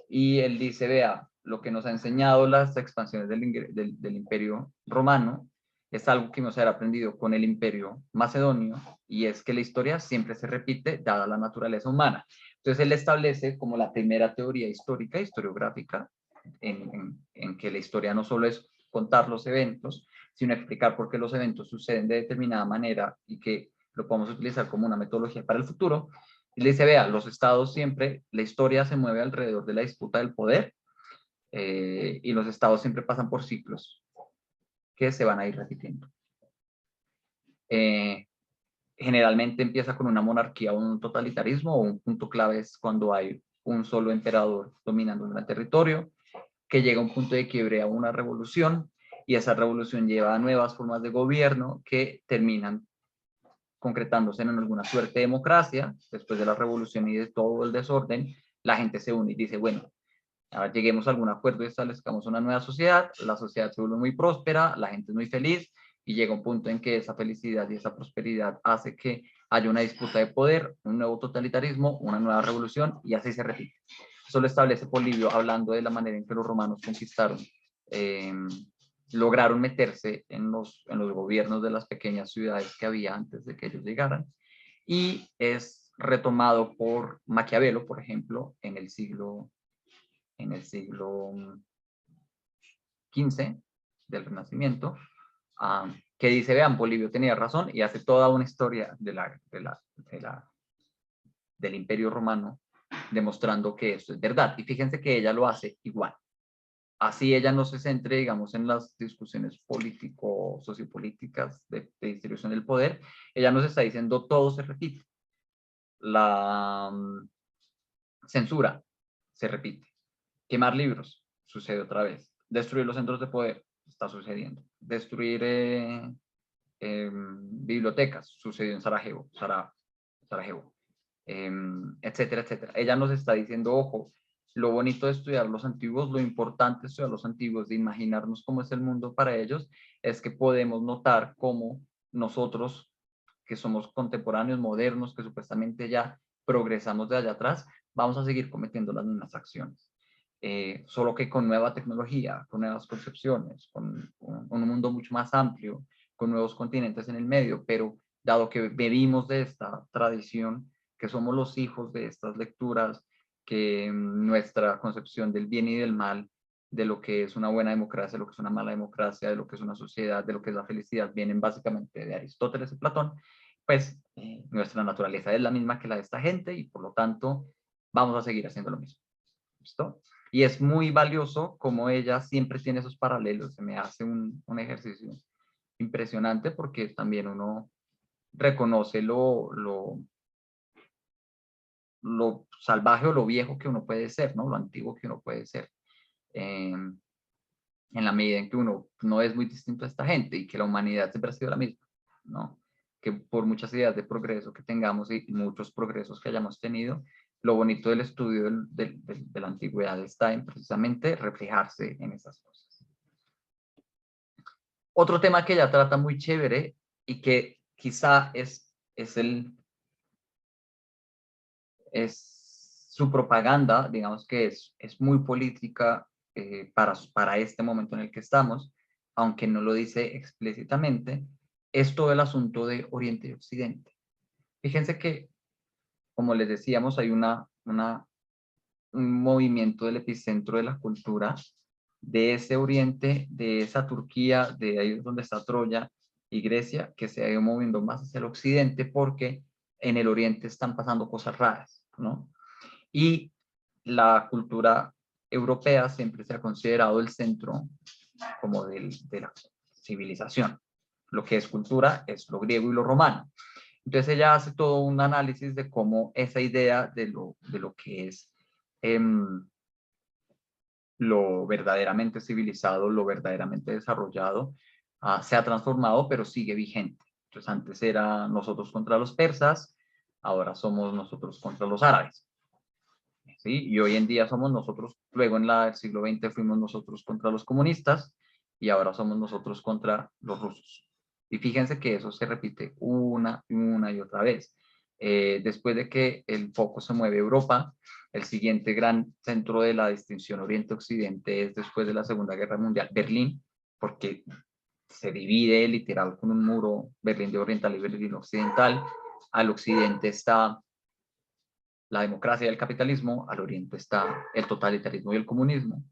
y él dice, vea, lo que nos ha enseñado las expansiones del Imperio Romano es algo que hemos aprendido con el Imperio Macedonio, y es que la historia siempre se repite dada la naturaleza humana. Entonces él establece como la primera teoría histórica, historiográfica, en que la historia no solo es contar los eventos, sino explicar por qué los eventos suceden de determinada manera y que lo podemos utilizar como una metodología para el futuro. Y le dice, vea, los estados siempre, la historia se mueve alrededor de la disputa del poder, y los estados siempre pasan por ciclos que se van a ir repitiendo. Generalmente empieza con una monarquía o un totalitarismo, o un punto clave es cuando hay un solo emperador dominando un gran territorio, que llega a un punto de quiebre a una revolución, y esa revolución lleva a nuevas formas de gobierno que terminan concretándose en alguna suerte de democracia. Después de la revolución y de todo el desorden, la gente se une y dice, bueno, ahora lleguemos a algún acuerdo y establezcamos una nueva sociedad, la sociedad se vuelve muy próspera, la gente es muy feliz, y llega un punto en que esa felicidad y esa prosperidad hace que haya una disputa de poder, un nuevo totalitarismo, una nueva revolución, y así se repite. Eso lo establece Polibio hablando de la manera en que los romanos conquistaron, lograron meterse en los gobiernos de las pequeñas ciudades que había antes de que ellos llegaran, y es retomado por Maquiavelo, por ejemplo, en el siglo XV del Renacimiento, que dice, vean, Polibio tenía razón, y hace toda una historia del Imperio Romano demostrando que esto es verdad. Y fíjense que ella lo hace igual. Así ella no se centre, digamos, en las discusiones sociopolíticas de distribución del poder. Ella nos está diciendo todo se repite. La censura se repite. Quemar libros sucede otra vez. Destruir los centros de poder está sucediendo. Destruir bibliotecas sucedió en Sarajevo, etcétera, etcétera. Ella nos está diciendo, ojo, lo bonito de estudiar los antiguos, lo importante de estudiar los antiguos, de imaginarnos cómo es el mundo para ellos, es que podemos notar cómo nosotros, que somos contemporáneos, modernos, que supuestamente ya progresamos de allá atrás, vamos a seguir cometiendo las mismas acciones. Solo que con nueva tecnología, con nuevas concepciones, con un mundo mucho más amplio, con nuevos continentes en el medio, pero dado que bebimos de esta tradición, que somos los hijos de estas lecturas, que nuestra concepción del bien y del mal, de lo que es una buena democracia, de lo que es una mala democracia, de lo que es una sociedad, de lo que es la felicidad, vienen básicamente de Aristóteles y Platón, pues nuestra naturaleza es la misma que la de esta gente y por lo tanto vamos a seguir haciendo lo mismo. ¿Listo? Y es muy valioso como ella siempre tiene esos paralelos, se me hace un ejercicio impresionante porque también uno reconoce lo salvaje o lo viejo que uno puede ser, ¿no? Lo antiguo que uno puede ser. En la medida en que uno no es muy distinto a esta gente y que la humanidad siempre ha sido la misma, ¿no? Que por muchas ideas de progreso que tengamos y muchos progresos que hayamos tenido, lo bonito del estudio de la antigüedad está en precisamente reflejarse en esas cosas. Otro tema que ella trata muy chévere y que quizá es su propaganda, digamos que es muy política para este momento en el que estamos, aunque no lo dice explícitamente, es todo el asunto de Oriente y Occidente. Fíjense que, como les decíamos, hay un movimiento del epicentro de la cultura de ese Oriente, de esa Turquía, de ahí donde está Troya y Grecia, que se ha ido moviendo más hacia el Occidente porque en el Oriente están pasando cosas raras, ¿no? Y la cultura europea siempre se ha considerado el centro como de la civilización. Lo que es cultura es lo griego y lo romano. Entonces ella hace todo un análisis de cómo esa idea de lo que es lo verdaderamente civilizado, lo verdaderamente desarrollado, se ha transformado, pero sigue vigente. Entonces antes era nosotros contra los persas, ahora somos nosotros contra los árabes. ¿Sí? Y hoy en día somos nosotros, luego en el siglo XX fuimos nosotros contra los comunistas y ahora somos nosotros contra los rusos. Y fíjense que eso se repite una y otra vez. Después de que el foco se mueve a Europa, el siguiente gran centro de la distinción Oriente-Occidente es después de la Segunda Guerra Mundial, Berlín, porque se divide literal con un muro, Berlín de Oriental y Berlín Occidental. Al occidente está la democracia y el capitalismo, al oriente está el totalitarismo y el comunismo,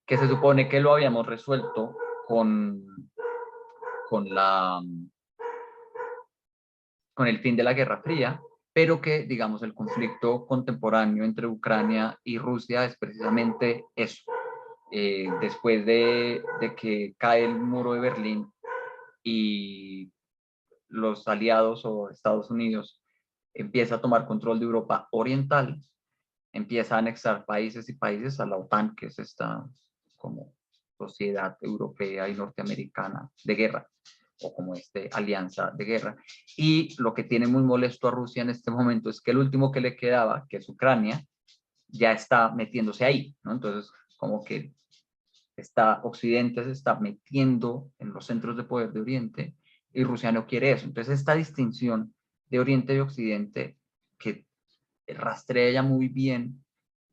que se supone que lo habíamos resuelto con, con, la, con el fin de la Guerra Fría, pero que, digamos, el conflicto contemporáneo entre Ucrania y Rusia es precisamente eso. Después de que cae el muro de Berlín y los aliados o Estados Unidos empieza a tomar control de Europa Oriental, empieza a anexar países y países a la OTAN, que es esta como sociedad europea y norteamericana de guerra, o como alianza de guerra. Y lo que tiene muy molesto a Rusia en este momento es que el último que le quedaba, que es Ucrania, ya está metiéndose ahí, ¿no? Entonces, como que Occidente se está metiendo en los centros de poder de Oriente y Rusia no quiere eso. Entonces, esta distinción de Oriente y Occidente que rastrea ella muy bien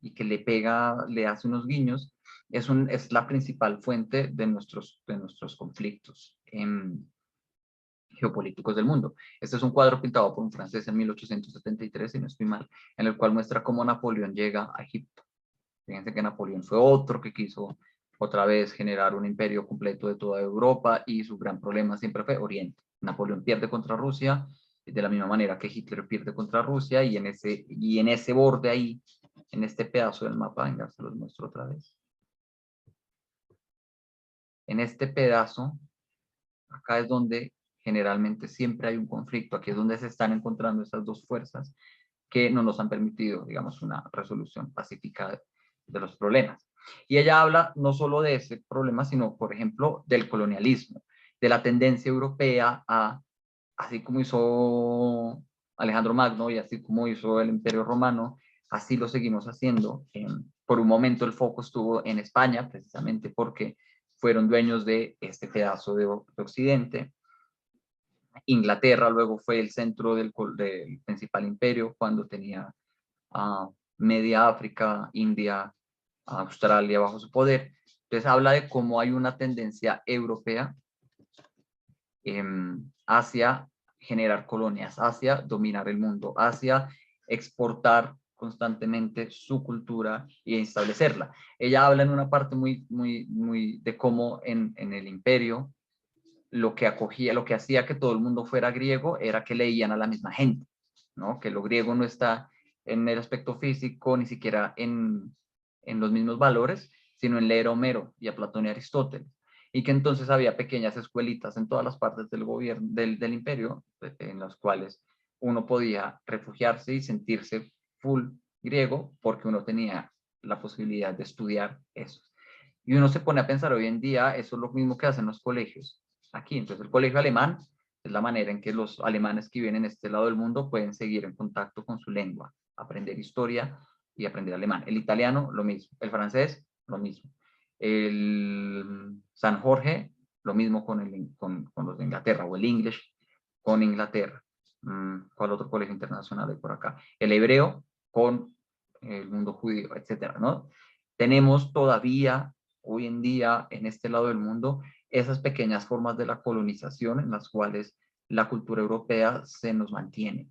y que le pega, le hace unos guiños, es la principal fuente de nuestros conflictos geopolíticos del mundo. Este es un cuadro pintado por un francés en 1873, si no estoy mal, en el cual muestra cómo Napoleón llega a Egipto. Fíjense que Napoleón fue otro que quiso otra vez generar un imperio completo de toda Europa y su gran problema siempre fue Oriente. Napoleón pierde contra Rusia de la misma manera que Hitler pierde contra Rusia y en ese borde ahí, en este pedazo del mapa, venga, se los muestro otra vez. En este pedazo, acá es donde generalmente siempre hay un conflicto, aquí es donde se están encontrando estas dos fuerzas que no nos han permitido, digamos, una resolución pacífica de los problemas. Y ella habla no solo de ese problema, sino, por ejemplo, del colonialismo, de la tendencia europea a, así como hizo Alejandro Magno y así como hizo el Imperio Romano, así lo seguimos haciendo Por un momento el foco estuvo en España, precisamente porque fueron dueños de este pedazo de Occidente. Inglaterra luego fue el centro del principal imperio cuando tenía media África, India, Australia bajo su poder. Entonces habla de cómo hay una tendencia europea hacia generar colonias, hacia dominar el mundo, hacia exportar constantemente su cultura y establecerla. Ella habla en una parte muy de cómo en el imperio lo que acogía, lo que hacía que todo el mundo fuera griego era que leían a la misma gente, ¿no? Que lo griego no está en el aspecto físico, ni siquiera en los mismos valores, sino en leer a Homero y a Platón y Aristóteles. Y que entonces había pequeñas escuelitas en todas las partes del gobierno, del imperio, en las cuales uno podía refugiarse y sentirse full griego porque uno tenía la posibilidad de estudiar eso. Y uno se pone a pensar hoy en día, eso es lo mismo que hacen los colegios aquí. Entonces el colegio alemán es la manera en que los alemanes que viven en este lado del mundo pueden seguir en contacto con su lengua, aprender historia y aprender alemán. El italiano, lo mismo. El francés, lo mismo. El San Jorge, lo mismo con los de Inglaterra, o el English con Inglaterra. ¿Cuál otro colegio internacional hay por acá? El hebreo con el mundo judío, etcétera, ¿no? Tenemos todavía, hoy en día, en este lado del mundo, esas pequeñas formas de la colonización en las cuales la cultura europea se nos mantiene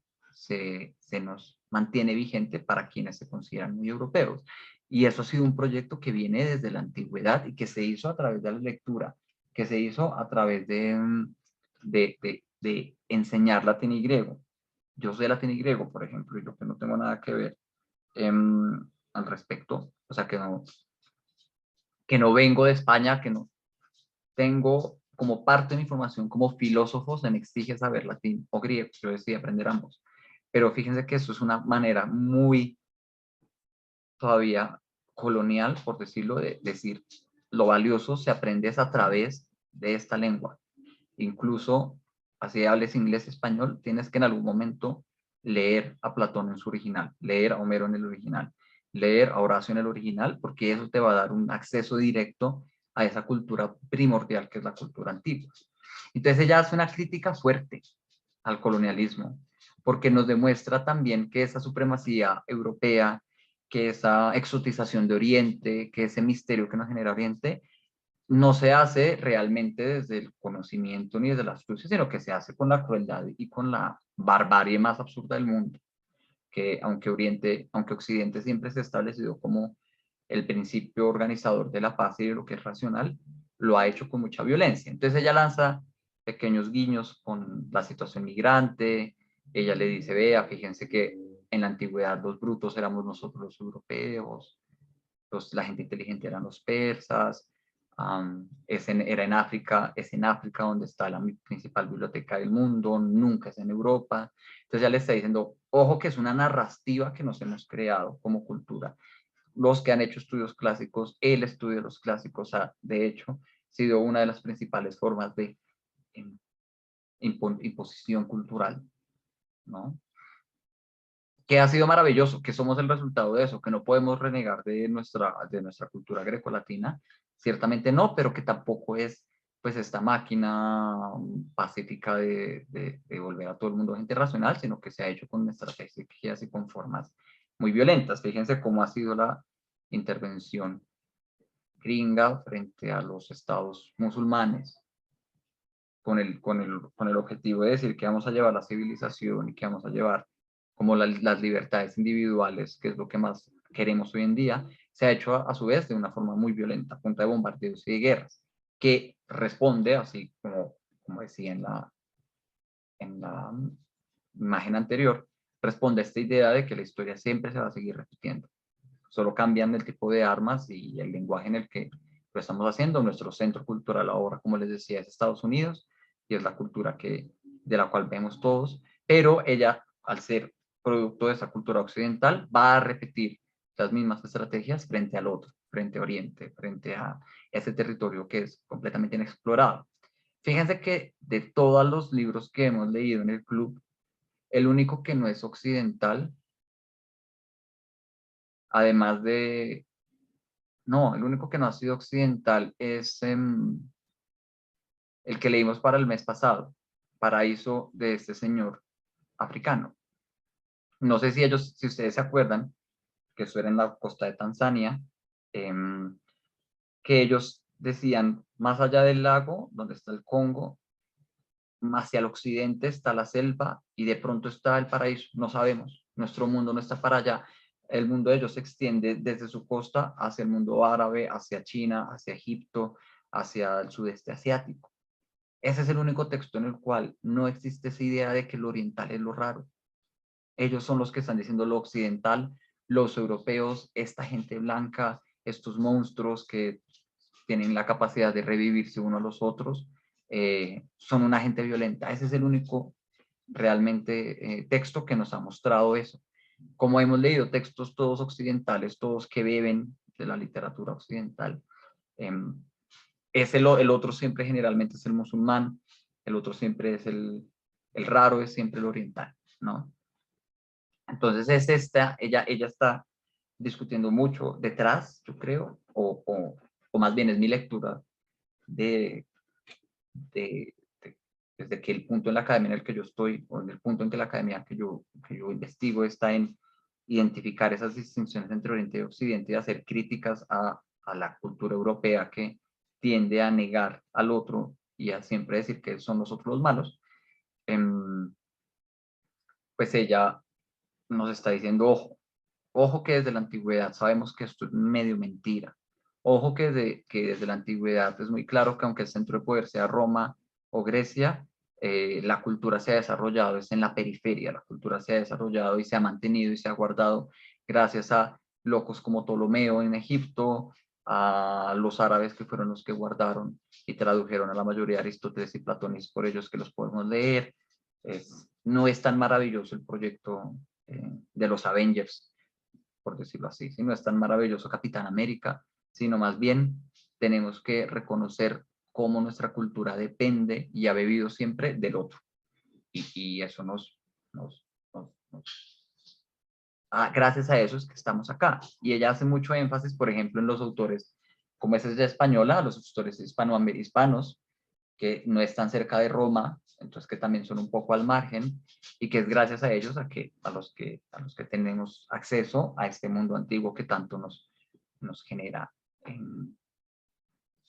vigente para quienes se consideran muy europeos. Y eso ha sido un proyecto que viene desde la antigüedad y que se hizo a través de la lectura, que se hizo a través de enseñar latín y griego. Yo sé latín y griego, por ejemplo, y lo que no tengo nada que ver al respecto, o sea, que no vengo de España, que no tengo como parte de mi formación como filósofo, se me exige saber latín o griego, yo decidí aprender ambos. Pero fíjense que eso es una manera muy todavía colonial, por decirlo, de decir lo valioso se aprende a través de esta lengua. Incluso, así hables inglés, español, tienes que en algún momento leer a Platón en su original, leer a Homero en el original, leer a Horacio en el original, porque eso te va a dar un acceso directo a esa cultura primordial que es la cultura antigua. Entonces ella hace una crítica fuerte al colonialismo, porque nos demuestra también que esa supremacía europea, que esa exotización de Oriente, que ese misterio que nos genera Oriente, no se hace realmente desde el conocimiento ni desde la astucia, sino que se hace con la crueldad y con la barbarie más absurda del mundo, que aunque Occidente siempre se ha establecido como el principio organizador de la paz y de lo que es racional, lo ha hecho con mucha violencia. Entonces ella lanza pequeños guiños con la situación migrante, ella le dice, vea, fíjense que en la antigüedad los brutos éramos nosotros los europeos, la gente inteligente eran los persas, era en África, es en África donde está la principal biblioteca del mundo, nunca es en Europa. Entonces ya le está diciendo, ojo que es una narrativa que nos hemos creado como cultura. Los que han hecho estudios clásicos, el estudio de los clásicos ha, de hecho, sido una de las principales formas de imposición cultural, ¿no? Que ha sido maravilloso, que somos el resultado de eso, que no podemos renegar de nuestra cultura grecolatina, ciertamente no, pero que tampoco es pues esta máquina pacífica de volver a todo el mundo gente racional, sino que se ha hecho con estrategias y con formas muy violentas. Fíjense cómo ha sido la intervención gringa frente a los estados musulmanes, con el objetivo de decir que vamos a llevar la civilización y que vamos a llevar como las libertades individuales, que es lo que más queremos hoy en día, se ha hecho a su vez de una forma muy violenta, a punta de bombardeos y de guerras, que responde, así como decía en la imagen anterior, responde a esta idea de que la historia siempre se va a seguir repitiendo. Solo cambian el tipo de armas y el lenguaje en el que lo estamos haciendo. Nuestro centro cultural ahora, como les decía, es Estados Unidos y es la cultura de la cual vemos todos, pero ella, al ser producto de esa cultura occidental, va a repetir las mismas estrategias frente al otro, frente a Oriente, frente a ese territorio que es completamente inexplorado. Fíjense que de todos los libros que hemos leído en el club, el único que no es occidental, además de No, el único que no ha sido occidental es el que leímos para el mes pasado, Paraíso, de este señor africano. No sé si ustedes se acuerdan, que eso era en la costa de Tanzania, que ellos decían, más allá del lago, donde está el Congo, hacia el occidente está la selva y de pronto está el paraíso. No sabemos, nuestro mundo no está para allá. El mundo de ellos se extiende desde su costa hacia el mundo árabe, hacia China, hacia Egipto, hacia el sudeste asiático. Ese es el único texto en el cual no existe esa idea de que lo oriental es lo raro. Ellos son los que están diciendo lo occidental, los europeos, esta gente blanca, estos monstruos que tienen la capacidad de revivirse uno a los otros, son una gente violenta. Ese es el único realmente texto que nos ha mostrado eso. Como hemos leído textos todos occidentales, todos que beben de la literatura occidental, el otro siempre generalmente es el musulmán, el otro siempre es el raro, es siempre el oriental, ¿no? Entonces ella está discutiendo mucho detrás, yo creo, o más bien es mi lectura de, de, desde que el punto en la academia en el que yo estoy, o en el punto en que la academia que yo investigo está en identificar esas distinciones entre Oriente y Occidente y hacer críticas a la cultura europea que tiende a negar al otro y a siempre decir que son los otros los malos, pues ella nos está diciendo, ojo que desde la antigüedad sabemos que esto es medio mentira. Ojo que desde la antigüedad es muy claro que aunque el centro de poder sea Roma o Grecia, la cultura se ha desarrollado, es en la periferia, la cultura se ha desarrollado y se ha mantenido y se ha guardado gracias a locos como Ptolomeo en Egipto, a los árabes que fueron los que guardaron y tradujeron a la mayoría de Aristóteles y Platón, y es por ellos que los podemos leer. No es tan maravilloso el proyecto de los Avengers, por decirlo así, si no es tan maravilloso Capitán América, sino más bien tenemos que reconocer cómo nuestra cultura depende y ha bebido siempre del otro. Y eso gracias a eso es que estamos acá. Y ella hace mucho énfasis, por ejemplo, en los autores, como esa es de española, los autores hispanos, que no están cerca de Roma, entonces que también son un poco al margen, y que es gracias a ellos a los que tenemos acceso a este mundo antiguo que tanto nos genera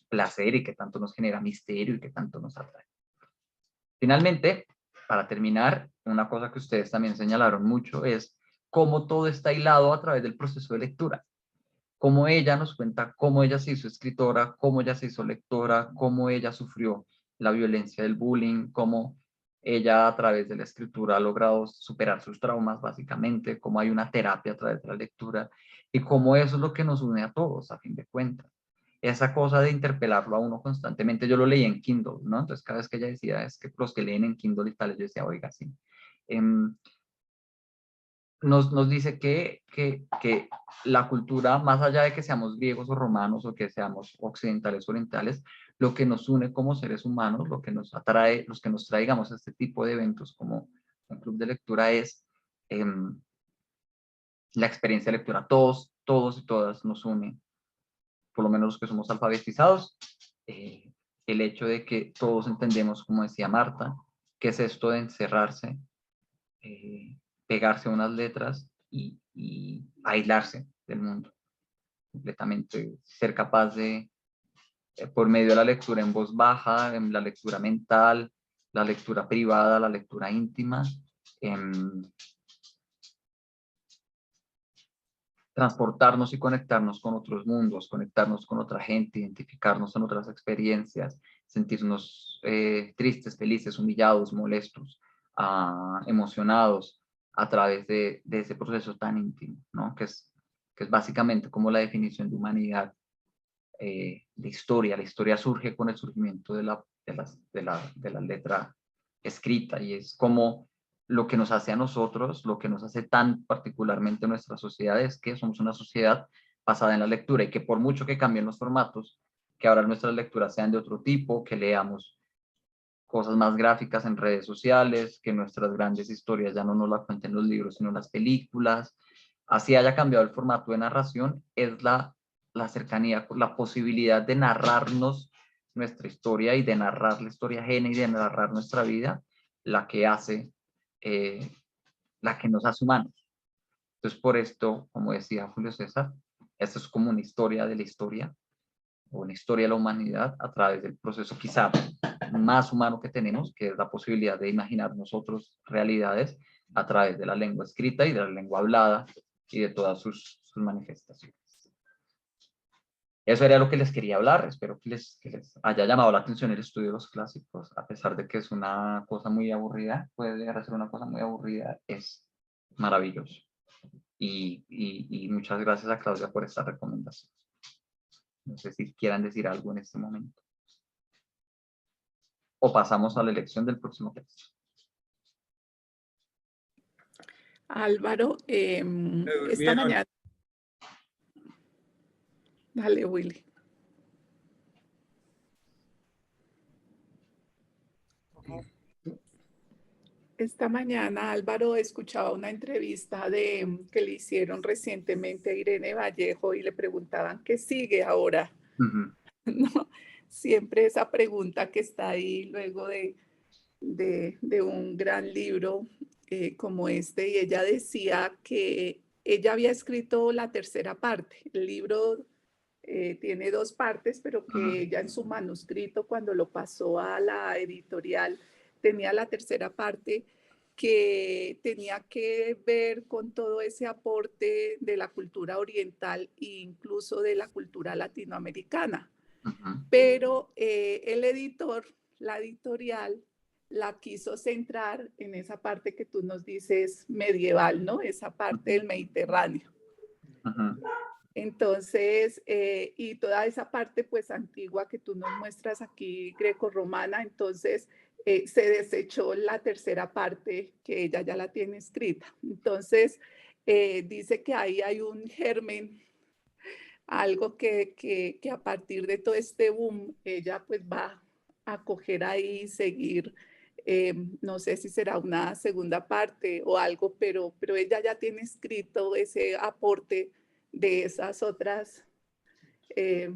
placer y que tanto nos genera misterio y que tanto nos atrae. Finalmente, para terminar, una cosa que ustedes también señalaron mucho es cómo todo está hilado a través del proceso de lectura. Cómo ella nos cuenta cómo ella se hizo escritora, cómo ella se hizo lectora, cómo ella sufrió la violencia del bullying, cómo ella a través de la escritura ha logrado superar sus traumas, básicamente, cómo hay una terapia a través de la lectura y cómo eso es lo que nos une a todos, a fin de cuentas. Esa cosa de interpelarlo a uno constantemente, yo lo leí en Kindle, ¿no? Entonces cada vez que ella decía, es que los que leen en Kindle y tales, yo decía, oiga, sí. Nos dice que la cultura, más allá de que seamos griegos o romanos o que seamos occidentales o orientales, lo que nos une como seres humanos, lo que nos atrae, los que nos traigamos a este tipo de eventos como un club de lectura es la experiencia de lectura. Todos y todas nos une, por lo menos los que somos alfabetizados, el hecho de que todos entendemos, como decía Marta, qué es esto de encerrarse, pegarse a unas letras y aislarse del mundo completamente, ser capaz de, por medio de la lectura en voz baja, en la lectura mental, la lectura privada, la lectura íntima, transportarnos y conectarnos con otros mundos, conectarnos con otra gente, identificarnos en otras experiencias, sentirnos tristes, felices, humillados, molestos, emocionados a través de ese proceso tan íntimo, ¿no? Que es básicamente como la definición de humanidad, de historia. La historia surge con el surgimiento de la letra escrita y es como lo que nos hace a nosotros, lo que nos hace tan particularmente nuestra sociedad es que somos una sociedad basada en la lectura y que por mucho que cambien los formatos, que ahora nuestras lecturas sean de otro tipo, que leamos cosas más gráficas en redes sociales, que nuestras grandes historias ya no nos las cuenten los libros, sino las películas, así haya cambiado el formato de narración, es la la cercanía, la posibilidad de narrarnos nuestra historia y de narrar la historia ajena y de narrar nuestra vida, la que nos hace humanos. Entonces, por esto, como decía Julio César, esto es como una historia de la historia, o una historia de la humanidad a través del proceso quizá más humano que tenemos, que es la posibilidad de imaginar nosotros realidades a través de la lengua escrita y de la lengua hablada y de todas sus manifestaciones. Eso era lo que les quería hablar. Espero que les haya llamado la atención el estudio de los clásicos, a pesar de que es una cosa muy aburrida, puede llegar a ser una cosa muy aburrida, es maravilloso. Y muchas gracias a Claudia por esta recomendación. No sé si quieran decir algo en este momento. O pasamos a la elección del próximo texto. Álvaro, esta mañana. Dale, Willy. Esta mañana Álvaro escuchaba una entrevista que le hicieron recientemente a Irene Vallejo y le preguntaban qué sigue ahora. Uh-huh. ¿No? Siempre esa pregunta que está ahí luego de un gran libro como este, y ella decía que ella había escrito la tercera parte. El libro tiene 2 partes, pero que ella en su manuscrito, cuando lo pasó a la editorial, tenía la tercera parte que tenía que ver con todo ese aporte de la cultura oriental e incluso de la cultura latinoamericana. Uh-huh. Pero el editor, la editorial, la quiso centrar en esa parte que tú nos dices medieval, ¿no? Esa parte del Mediterráneo. Uh-huh. Entonces, y toda esa parte pues antigua que tú nos muestras aquí, grecorromana, entonces se desechó la tercera parte que ella ya la tiene escrita. Entonces, dice que ahí hay un germen, algo que a partir de todo este boom, ella pues va a coger ahí y seguir, no sé si será una segunda parte o algo, pero ella ya tiene escrito ese aporte de esas otras, de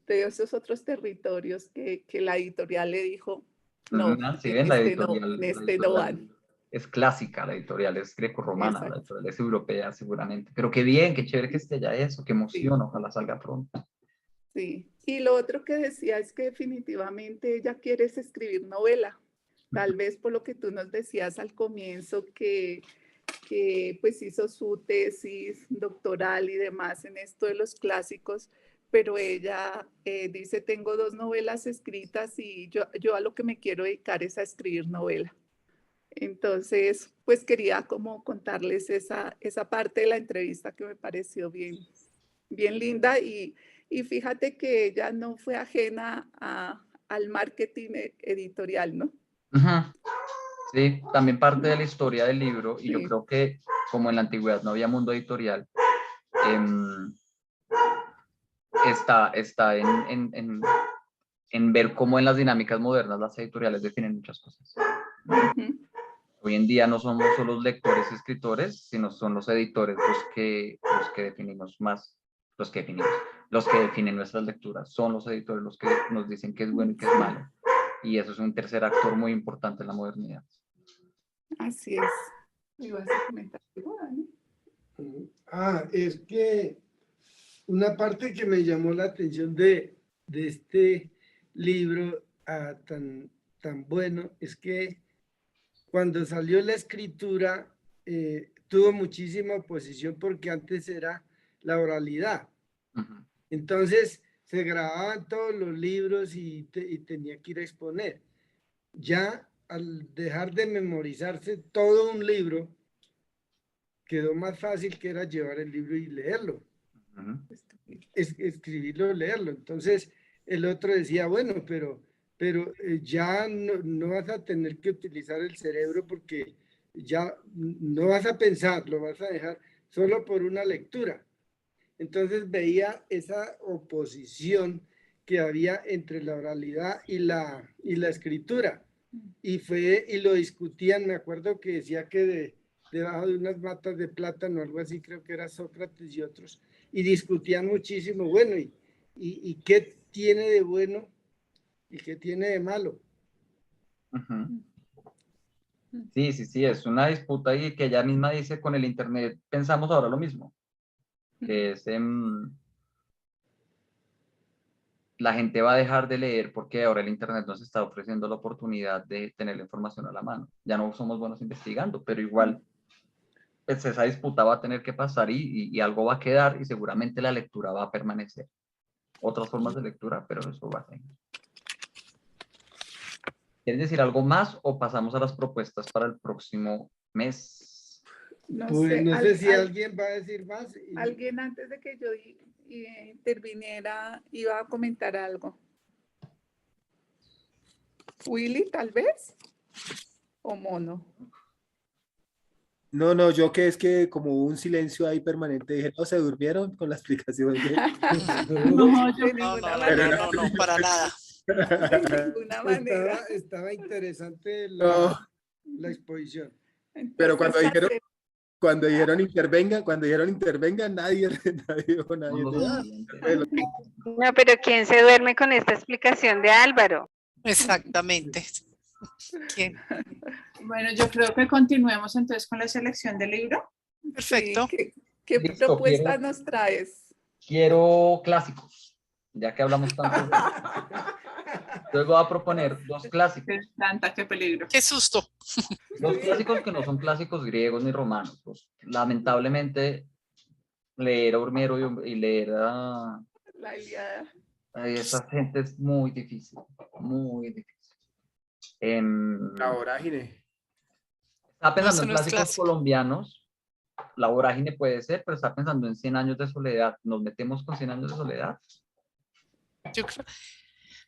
esos otros territorios que la editorial le dijo, no, Sí, en ven, la este no, editorial, en la este no editorial van. es clásica, la editorial es grecorromana, la Exacto, editorial es europea seguramente. Pero qué bien, qué chévere que esté ya eso, qué sí, emoción, ojalá salga pronto. sí. Y lo otro que decía es que definitivamente ella quiere es escribir novela. Tal vez por lo que tú nos decías al comienzo, que pues hizo su tesis doctoral y demás en esto de los clásicos, pero ella dice, tengo 2 novelas escritas y yo a lo que me quiero dedicar es a escribir novela. Entonces, pues quería como contarles esa parte de la entrevista que me pareció bien, bien linda y fíjate que ella no fue ajena al marketing editorial, ¿no? Uh-huh. Sí, también parte de la historia del libro, y yo Sí. creo que como en la antigüedad no había mundo editorial, está en ver cómo en las dinámicas modernas las editoriales definen muchas cosas. Uh-huh. Hoy en día no somos solo los lectores y escritores, sino son los editores los que definimos más, los que definen nuestras lecturas, son los editores los que nos dicen qué es bueno y qué es malo. Y eso es un tercer actor muy importante en la modernidad. Así es. ¿Me vas a comentar algo, Dani? Es que una parte que me llamó la atención de este libro tan bueno es que cuando salió la escritura tuvo muchísima oposición porque antes era la oralidad. Uh-huh. Entonces se grababan todos los libros y tenía que ir a exponer. Ya al dejar de memorizarse todo un libro, quedó más fácil que era llevar el libro y leerlo. Uh-huh. Escribirlo, leerlo. Entonces el otro decía, bueno, pero ya no vas a tener que utilizar el cerebro porque ya no vas a pensar, lo vas a dejar solo por una lectura. Entonces veía esa oposición que había entre la oralidad y la escritura. Y lo discutían, me acuerdo que decía que debajo de unas matas de plátano, algo así, creo que era Sócrates y otros, y discutían muchísimo, bueno, y qué tiene de bueno y qué tiene de malo. Ujú. Sí, sí, sí, es una disputa y que ella misma dice con el internet pensamos ahora lo mismo, que es la gente va a dejar de leer porque ahora el internet nos está ofreciendo la oportunidad de tener la información a la mano. Ya no somos buenos investigando, pero igual pues esa disputa va a tener que pasar y algo va a quedar y seguramente la lectura va a permanecer. Otras formas de lectura, pero eso va a seguir. ¿Quieres decir algo más o pasamos a las propuestas para el próximo mes? No Pues sé, no sé si alguien va a decir más. alguien antes de que yo interviniera iba a comentar algo. Willy, tal vez, o Mono. No, no, yo que es que como hubo un silencio ahí permanente, dije, no, se durmieron con la explicación de... No, de No, ninguna no, manera. no, no, para nada. De ninguna manera. Estaba interesante No, la exposición. pero Entonces, cuando dijeron intervengan, nadie, nadie dijo, nadie No dijo, lo "Ah, siguiente. No, pero ¿quién se duerme con esta explicación de Álvaro? Exactamente. ¿Quién? Bueno, yo creo que continuemos entonces con la selección del libro. Perfecto. sí, ¿qué Listo, propuesta quiero- nos traes? Quiero clásicos, ya que hablamos tanto. Entonces voy a proponer dos clásicos. Qué tanta, qué peligro. Qué susto. Dos clásicos que no son clásicos griegos ni romanos. Pues, lamentablemente, leer a Hormero y leer a La esa gente es muy difícil, muy difícil. la vorágine. Estaba pensando eso en no es clásicos clásico. colombianos. La vorágine puede ser, pero estaba pensando en 100 años de soledad. ¿Nos metemos con 100 años de soledad? Yo creo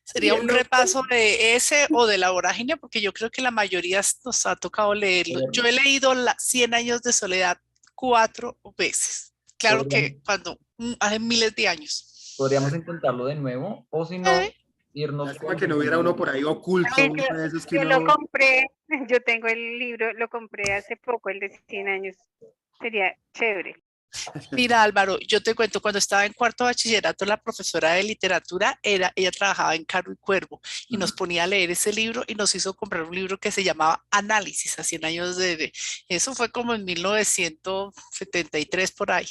sería ¿Y el un otro? repaso de ese o de la vorágine, porque yo creo que la mayoría nos ha tocado leerlo. Yo he leído 100 años de soledad 4 veces. Claro que cuando hace miles de años. Podríamos intentarlo de nuevo, o si no, irnos Lástima que no hubiera uno por ahí oculto, Ay, uno de esos que yo lo uno... compré, yo tengo el libro, lo compré hace poco, el de 100 años. Sería chévere. Mira, Álvaro, yo te cuento, cuando estaba en cuarto bachillerato, la profesora de literatura ella trabajaba en Caro y Cuervo y nos ponía a leer ese libro y nos hizo comprar un libro que se llamaba Análisis a 100 años eso fue como en 1973 por ahí.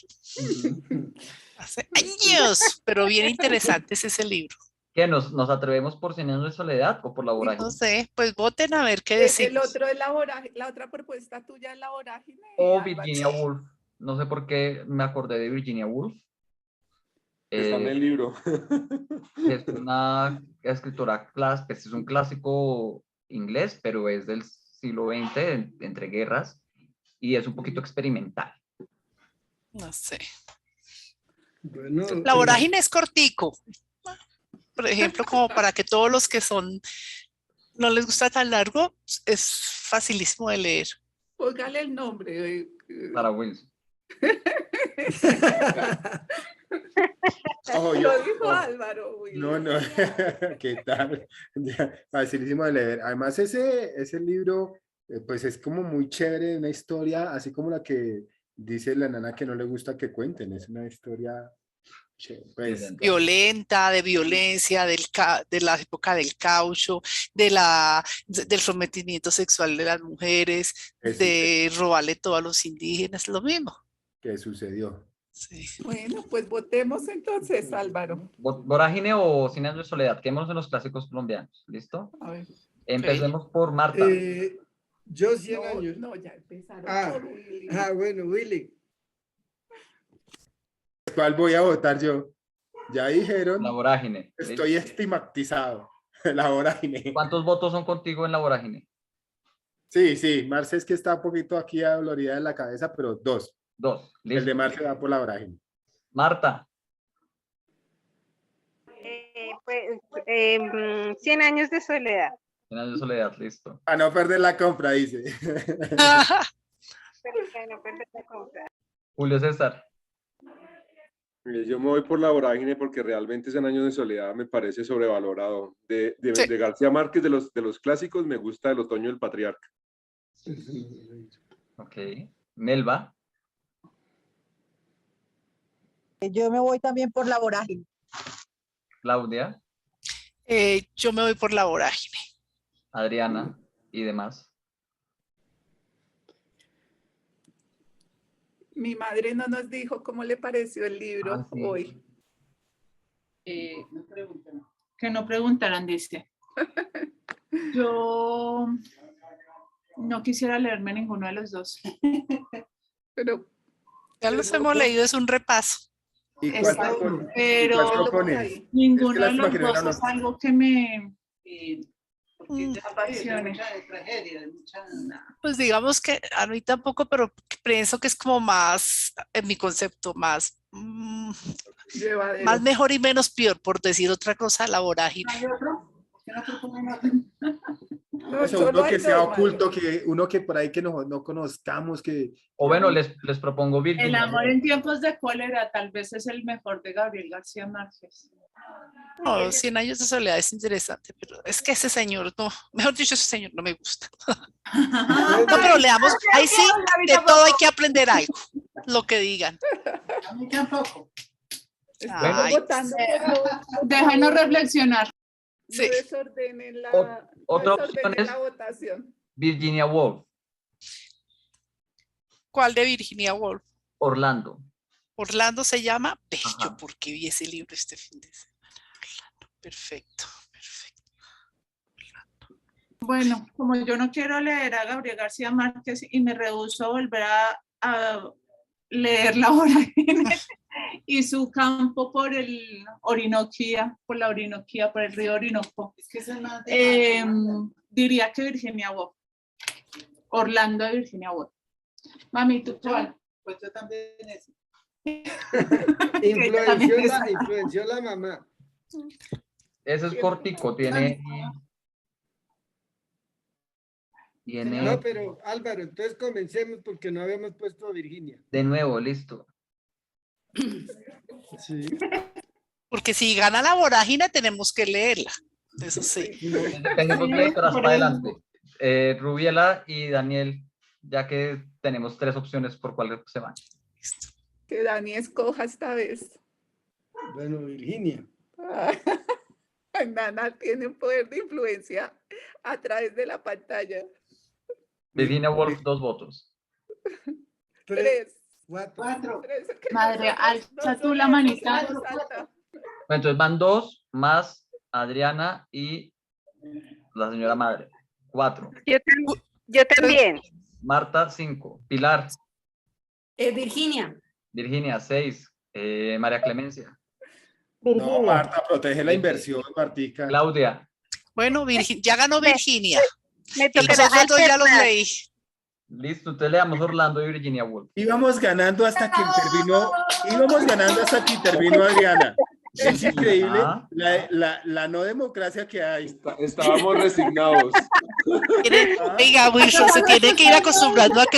Hace años, pero bien interesante es ese libro. ¿Qué? ¿Nos atrevemos por 100 años de soledad o por la vorágine? No sé, pues voten a ver qué El decimos. otro es la vorágine, la otra propuesta tuya es la vorágine. O Álvaro. Virginia Woolf. No sé por qué me acordé de Virginia Woolf. Está en el libro. Es una escritora clásica, es un clásico inglés, pero es del siglo XX, entre guerras, y es un poquito experimental. No sé. Bueno, La vorágine es cortico. Por ejemplo, como para que todos los que no les gusta tan largo, es facilísimo de leer. Póngale el nombre. Sarah Wilson. Ojo, Lo dijo Álvaro. Willy. No, no, ¿qué tal? Ya, facilísimo de leer. Además, ese libro, pues es como muy chévere, una historia, así como la que dice la nana que no le gusta que cuenten. Es una historia chévere. Pues, Violenta, de violencia, de la época del caucho, del sometimiento sexual de las mujeres, de robarle todo a los indígenas, lo mismo. ¿qué sucedió? Sí. Bueno, pues votemos entonces, Álvaro. Vorágine o 100 años de soledad. Quedémonos en los clásicos colombianos. ¿Listo? A ver. Empecemos por Marta. yo 100 No, años. no, ya empezaron Ah, por Willy. Bueno, Willy. ¿Cuál voy a votar yo? Ya dijeron, La vorágine. estoy estigmatizado. La vorágine. ¿Cuántos votos son contigo en la vorágine? Sí, sí, Marce es que está un poquito aquí adolorida en la cabeza, pero 2. 2. El de Listo. Marce va por la vorágine. Marta. 100 años de soledad. 100 años de soledad. Listo. A no perder la compra, dice. Pero que no perder la compra. Julio César. Yo me voy por la vorágine porque realmente 100 años de soledad me parece sobrevalorado. De Sí. García Márquez, de los clásicos, me gusta El otoño del patriarca. Ok. Melba, Yo me voy también por la vorágine. Claudia, Yo me voy por la vorágine. Adriana y demás. Mi madre no nos dijo cómo le pareció el libro Ah, sí. hoy. Que no preguntaran, dice. Yo no quisiera leerme ninguno de los dos. Pero Ya los hemos leído, es un repaso. ¿Y cuál Exacto, propone? ¿Y pero cuál propones? ninguno de lástima los que no dos era es algo que me Mm, apasione. Pues digamos que a mí tampoco, pero pienso que es como más, en mi concepto, más, llevadero. más mejor y menos peor, por decir otra cosa, la vorágine. ¿Hay otro? ¿Por qué no proponen otro? No, Eso, solo uno que hay sea dos, oculto, que uno que por ahí que no conozcamos, que O bueno, les propongo El Virginia. amor en tiempos de cólera tal vez es el mejor de Gabriel García Márquez. No, 100 años de soledad es interesante, pero es que ese señor, no, mejor dicho, ese señor no me gusta. No, pero leamos, ahí sí, de todo hay que aprender algo, lo que digan. A mí tampoco. Estamos Ay, votando por Déjanos reflexionar. sí. no desordenen la, Otra no opción desordenen es- la votación. Virginia Woolf, ¿Cuál de Virginia Woolf? Orlando. Orlando se llama. Ve, Ajá. yo porque vi ese libro este fin de semana. Orlando, perfecto, perfecto. Bueno, como yo no quiero leer a Gabriel García Márquez y me rehúso a volver a leer La vorágine y su campo por el Orinoquía, por la Orinoquía, por el río Orinoco, diría que Virginia Woolf. Orlando de Virginia Woolf. Mami, ¿tú cuál? Pues yo también ese. también Influenció la mamá. Ese es cortico, tiene... No, pero Álvaro, entonces comencemos porque no habíamos puesto a Virginia. De nuevo, listo. Sí. Porque si gana la vorágine, tenemos que leerla. Eso sí. Tenemos letras para adelante. Rubiela y Daniel, ya que tenemos 3 opciones por cuál se van. Que Dani escoja esta vez. Bueno, Virginia. Nana tiene un poder de influencia a través de la pantalla. Virginia Woolf, 2 votos. 3. 4. Madre, alza tú la manita. Bueno, entonces van 2 más Adriana y la señora madre. 4. Yo también. Marta, 5. Pilar. Virginia. Virginia, 6. María Clemencia. no, Marta, protege la inversión, Martica. Claudia. Bueno, ya ganó Virginia. Me Y tocará los otros ya los alternar. leí. Listo, entonces le damos Orlando y Virginia Woolf. Íbamos ganando hasta que intervino Adriana. Es increíble Ajá. la no democracia que hay. Estábamos resignados. Oiga, Wilson, se tiene que ir acostumbrando a que